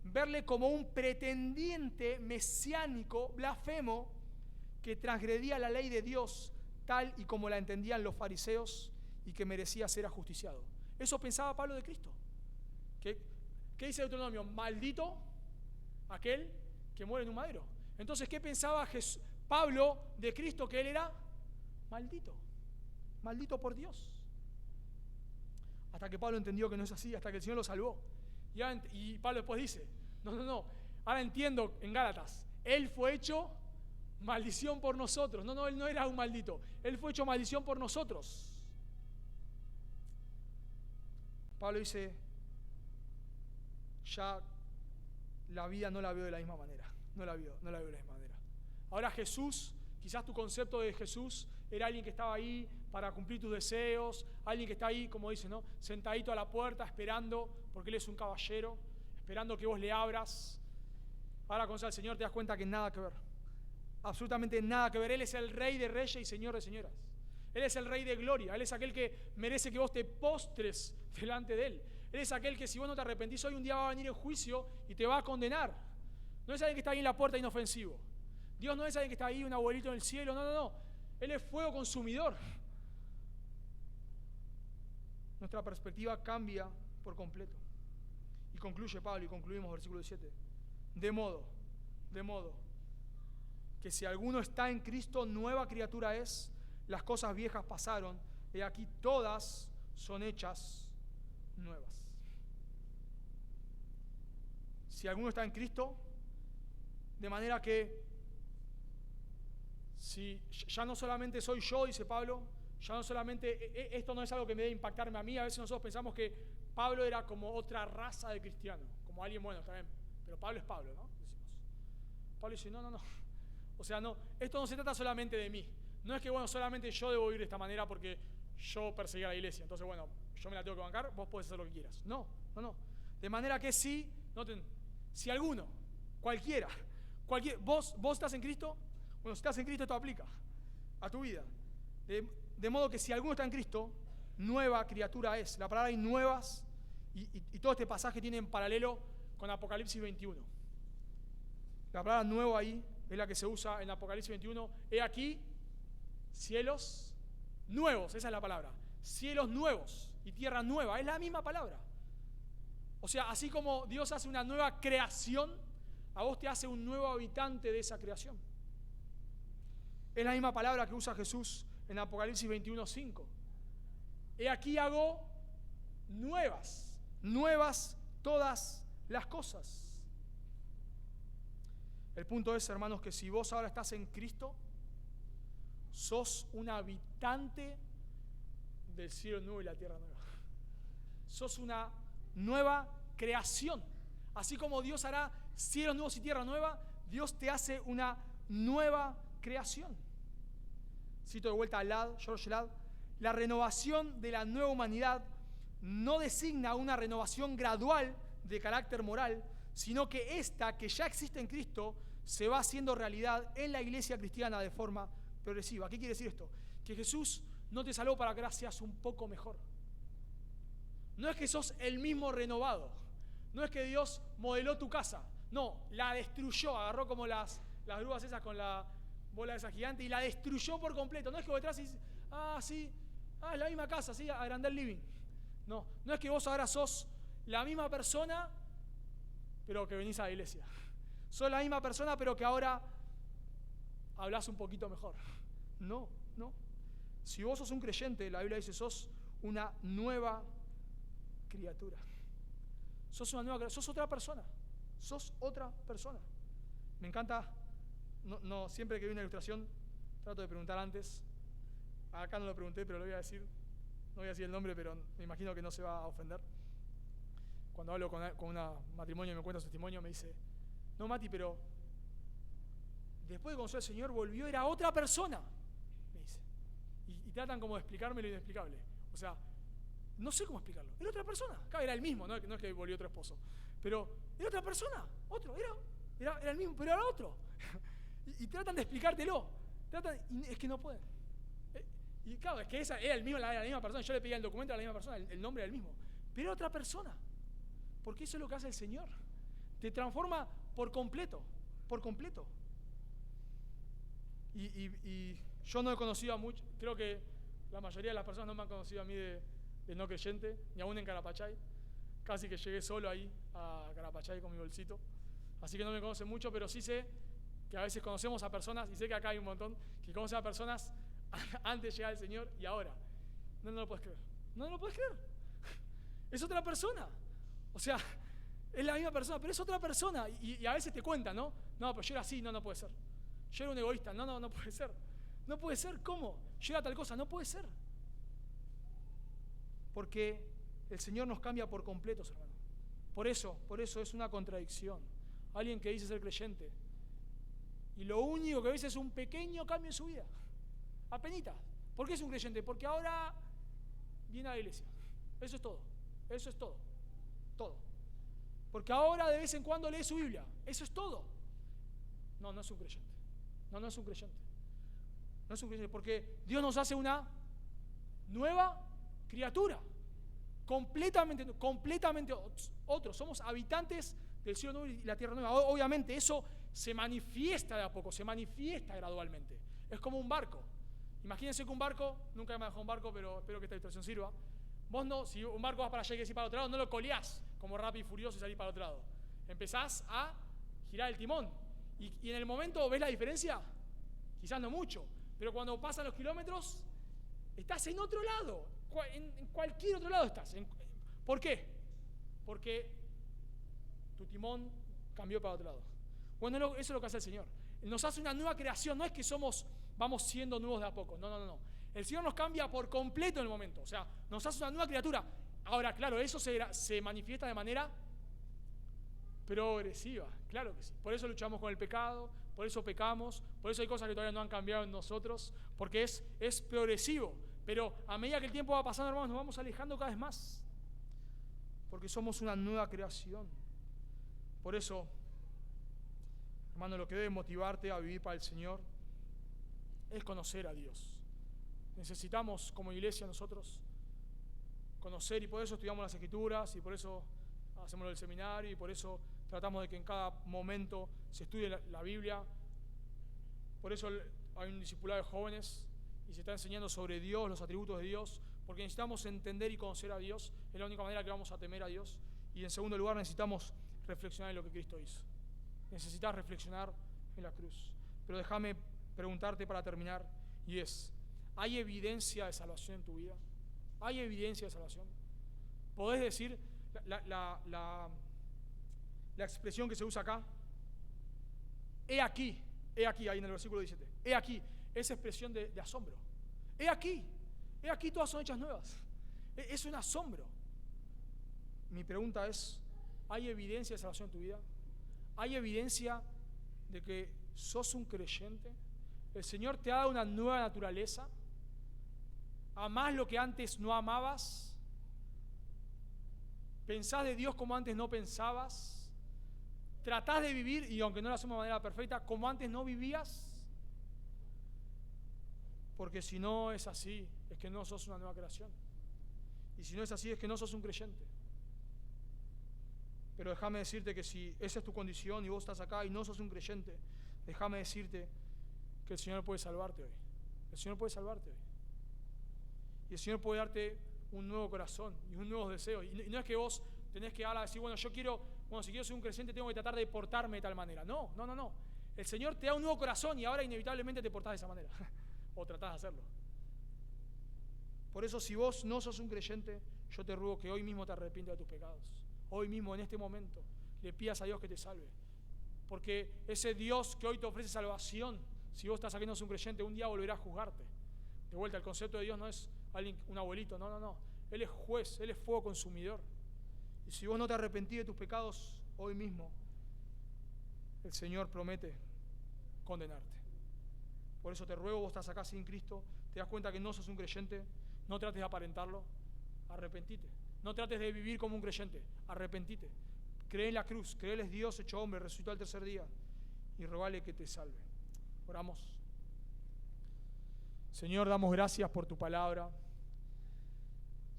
verle como un pretendiente mesiánico blasfemo que transgredía la ley de Dios tal y como la entendían los fariseos y que merecía ser ajusticiado. Eso pensaba Pablo de Cristo. ¿Qué dice Deuteronomio? Maldito aquel que muere en un madero. Entonces, ¿qué pensaba Pablo de Cristo? Que él era maldito por Dios. Hasta que Pablo entendió que no es así, hasta que el Señor lo salvó. Y Pablo después dice, no, ahora entiendo en Gálatas, él fue hecho maldición por nosotros. No, él no era un maldito, él fue hecho maldición por nosotros. Pablo dice, ya la vida no la veo de la misma manera. No la veo de la misma manera. Ahora Jesús, quizás tu concepto de Jesús era alguien que estaba ahí para cumplir tus deseos, alguien que está ahí, como dice, ¿no?, sentadito a la puerta esperando, porque Él es un caballero, esperando que vos le abras. Ahora conoces al Señor, te das cuenta que nada que ver. Absolutamente nada que ver. Él es el Rey de reyes y Señor de señoras. Él es el Rey de gloria. Él es aquel que merece que vos te postres delante de Él. Él Él es aquel que si vos no te arrepentís hoy, un día va a venir el juicio y te va a condenar. No es alguien que está ahí en la puerta inofensivo. Dios no es alguien que está ahí, un abuelito en el cielo. No. Él es fuego consumidor. Nuestra perspectiva cambia por completo. Y concluye Pablo, y concluimos versículo 17. De modo que si alguno está en Cristo, nueva criatura es, las cosas viejas pasaron, y aquí todas son hechas nuevas. Si alguno está en Cristo, de manera que si ya no solamente soy yo, dice Pablo, ya no solamente, esto no es algo que me debe impactarme a mí. A veces nosotros pensamos que Pablo era como otra raza de cristianos, como alguien bueno, está bien, pero Pablo es Pablo, ¿no? Decimos. Pablo dice, no. O sea, no, esto no se trata solamente de mí. No es que, bueno, solamente yo debo vivir de esta manera porque yo perseguí a la iglesia. Entonces, bueno, yo me la tengo que bancar, vos podés hacer lo que quieras. No. De manera que si alguno, cualquiera, vos estás en Cristo, bueno, si estás en Cristo esto aplica a tu vida. De modo que si alguno está en Cristo, nueva criatura es. La palabra hay nuevas, y todo este pasaje tiene en paralelo con Apocalipsis 21. La palabra nuevo ahí es la que se usa en Apocalipsis 21. He aquí, cielos nuevos, esa es la palabra. Cielos nuevos y tierra nueva, es la misma palabra. O sea, así como Dios hace una nueva creación, a vos te hace un nuevo habitante de esa creación. Es la misma palabra que usa Jesús en Apocalipsis 21:5. He aquí hago nuevas todas las cosas. El punto es, hermanos, que si vos ahora estás en Cristo, sos un habitante del cielo nuevo y la tierra nueva. Sos una nueva creación. Así como Dios hará cielos nuevos y tierra nueva, Dios te hace una nueva creación. Cito de vuelta a George Ladd, la renovación de la nueva humanidad no designa una renovación gradual de carácter moral, sino que esta, que ya existe en Cristo, se va haciendo realidad en la iglesia cristiana de forma progresiva. ¿Qué quiere decir esto? Que Jesús no te salvó para que ahora seas un poco mejor. No es que sos el mismo renovado. No es que Dios modeló tu casa. No, la destruyó, agarró como las grúas esas con la bola esa gigante y la destruyó por completo. No es que vos detrás y dices, sí, es la misma casa, sí, agrandé el living. No es que vos ahora sos la misma persona, pero que venís a la iglesia. Sos la misma persona, pero que ahora hablás un poquito mejor. No. Si vos sos un creyente, la Biblia dice, sos una nueva criatura. Sos otra persona. Sos otra persona. Me encanta, siempre que veo una ilustración, trato de preguntar antes. Acá no lo pregunté, pero lo voy a decir. No voy a decir el nombre, pero me imagino que no se va a ofender. Cuando hablo con un matrimonio y me cuenta su testimonio, me dice, no, Mati, pero después de conocer al Señor volvió, era otra persona, me dice. Y tratan como de explicarme lo inexplicable. O sea, no sé cómo explicarlo. Era otra persona. Acá era el mismo, no es que volvió otro esposo. Pero era otra persona, era el mismo, pero era otro. y tratan de explicártelo. Y es que no pueden. Y claro, es que esa era la misma persona. Yo le pedía el documento a la misma persona, el nombre era el mismo. Pero era otra persona. Porque eso es lo que hace el Señor. Te transforma por completo. Y yo no he conocido a muchos, creo que la mayoría de las personas no me han conocido a mí de no creyente, ni aún en Carapachay. Casi que llegué solo ahí a Carapachay con mi bolsito. Así que no me conocen mucho, pero sí sé que a veces conocemos a personas, y sé que acá hay un montón, que conocen a personas antes de llegar al Señor y ahora. No lo puedes creer. No lo puedes creer. Es otra persona. O sea, es la misma persona, pero es otra persona. Y a veces te cuentan, ¿no? No, pero yo era así, no puede ser. Yo era un egoísta, no puede ser. No puede ser, ¿cómo? Yo era tal cosa, no puede ser. Porque el Señor nos cambia por completos, hermano. Por eso es una contradicción. Alguien que dice ser creyente y lo único que dice es un pequeño cambio en su vida. Apenita. ¿Por qué es un creyente? Porque ahora viene a la iglesia. Eso es todo. Todo. Porque ahora de vez en cuando lee su Biblia. Eso es todo. No es un creyente. No es un creyente. Porque Dios nos hace una nueva criatura. completamente otros. Somos habitantes del cielo nuevo y la tierra nueva. Obviamente eso se manifiesta de a poco, se manifiesta gradualmente. Es como un barco. Imagínense que un barco, nunca me he manejado un barco, pero espero que esta ilustración sirva. Vos no, si un barco vas para allá y querés ir para el otro lado, no lo coleás como Rápido y Furioso y salís para el otro lado. Empezás a girar el timón. Y en el momento, ¿ves la diferencia? Quizás no mucho, pero cuando pasan los kilómetros, estás en otro lado. En cualquier otro lado estás. ¿Por qué? Porque tu timón cambió para otro lado. Bueno, eso es lo que hace el Señor. Nos hace una nueva creación. No es que vamos siendo nuevos de a poco. No. El Señor nos cambia por completo en el momento. O sea, nos hace una nueva criatura. Ahora, claro, eso se manifiesta de manera progresiva. Claro que sí. Por eso luchamos con el pecado, por eso pecamos, por eso hay cosas que todavía no han cambiado en nosotros, porque es progresivo. Pero a medida que el tiempo va pasando, hermanos, nos vamos alejando cada vez más. Porque somos una nueva creación. Por eso, hermano, lo que debe motivarte a vivir para el Señor es conocer a Dios. Necesitamos como iglesia nosotros conocer, y por eso estudiamos las Escrituras, y por eso hacemos el seminario, y por eso tratamos de que en cada momento se estudie la Biblia. Por eso hay un discipulado de jóvenes y se está enseñando sobre Dios, los atributos de Dios, porque necesitamos entender y conocer a Dios. Es la única manera que vamos a temer a Dios. Y en segundo lugar, necesitamos reflexionar en lo que Cristo hizo. Necesitas reflexionar en la cruz. Pero déjame preguntarte para terminar, y ¿hay evidencia de salvación en tu vida? ¿Hay evidencia de salvación? ¿Podés decir la expresión que se usa acá? He aquí, ahí en el versículo 17. He aquí, esa expresión de asombro. He aquí todas son hechas nuevas. Es un asombro. Mi pregunta es, ¿hay evidencia de salvación en tu vida? ¿Hay evidencia de que sos un creyente? ¿El Señor te ha dado una nueva naturaleza? ¿Amás lo que antes no amabas? ¿Pensás de Dios como antes no pensabas? ¿Tratás de vivir, y aunque no lo hacemos de manera perfecta, como antes no vivías? Porque si no es así, es que no sos una nueva creación. Y si no es así, es que no sos un creyente. Pero déjame decirte que si esa es tu condición y vos estás acá y no sos un creyente, déjame decirte que el Señor puede salvarte hoy. El Señor puede salvarte hoy. Y el Señor puede darte un nuevo corazón y un nuevo deseo. Y no es que vos tenés que decir, si quiero ser un creyente tengo que tratar de portarme de tal manera. No. El Señor te da un nuevo corazón y ahora inevitablemente te portás de esa manera. O tratás de hacerlo. Por eso, si vos no sos un creyente, yo te ruego que hoy mismo te arrepientas de tus pecados. Hoy mismo, en este momento, le pidas a Dios que te salve. Porque ese Dios que hoy te ofrece salvación, si vos estás aquí no sos un creyente, un día volverá a juzgarte. De vuelta, el concepto de Dios no es un abuelito, no. Él es juez, Él es fuego consumidor. Y si vos no te arrepentís de tus pecados, hoy mismo, el Señor promete condenarte. Por eso te ruego, vos estás acá sin Cristo, te das cuenta que no sos un creyente, no trates de aparentarlo, arrepentite. No trates de vivir como un creyente, arrepentite. Cree en la cruz, cree Él es Dios hecho hombre, resucitó al tercer día, y rogale que te salve. Oramos. Señor, damos gracias por tu palabra.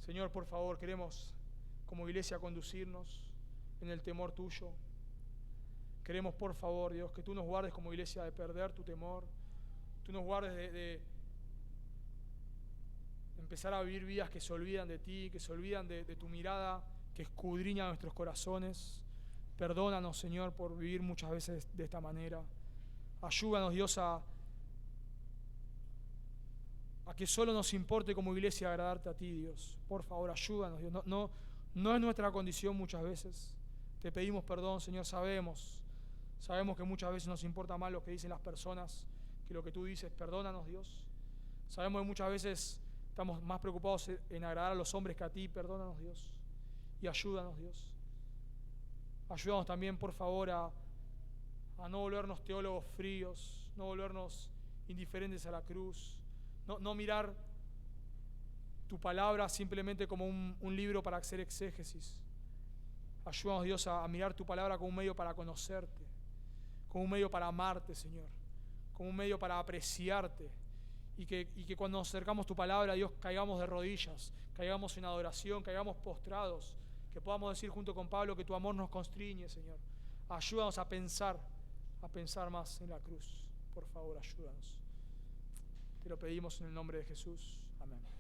Señor, por favor, queremos como iglesia conducirnos en el temor tuyo. Queremos, por favor, Dios, que tú nos guardes como iglesia de perder tu temor. Tú nos guardes de empezar a vivir vidas que se olvidan de ti, que se olvidan de tu mirada, que escudriña nuestros corazones. Perdónanos, Señor, por vivir muchas veces de esta manera. Ayúdanos, Dios, a que solo nos importe como iglesia agradarte a ti, Dios. Por favor, ayúdanos, Dios. No es nuestra condición muchas veces. Te pedimos perdón, Señor, sabemos que muchas veces nos importa más lo que dicen las personas que lo que tú dices. Perdónanos, Dios. Sabemos que muchas veces estamos más preocupados en agradar a los hombres que a ti. Perdónanos, Dios. Y ayúdanos, Dios. Ayúdanos también, por favor, a no volvernos teólogos fríos, no volvernos indiferentes a la cruz, no mirar tu palabra simplemente como un libro para hacer exégesis. Ayúdanos, Dios, a mirar tu palabra como un medio para conocerte, como un medio para amarte, Señor, como un medio para apreciarte y que cuando nos acercamos a tu palabra, Dios, caigamos de rodillas, caigamos en adoración, caigamos postrados, que podamos decir junto con Pablo que tu amor nos constriñe, Señor. Ayúdanos a pensar más en la cruz. Por favor, ayúdanos. Te lo pedimos en el nombre de Jesús. Amén.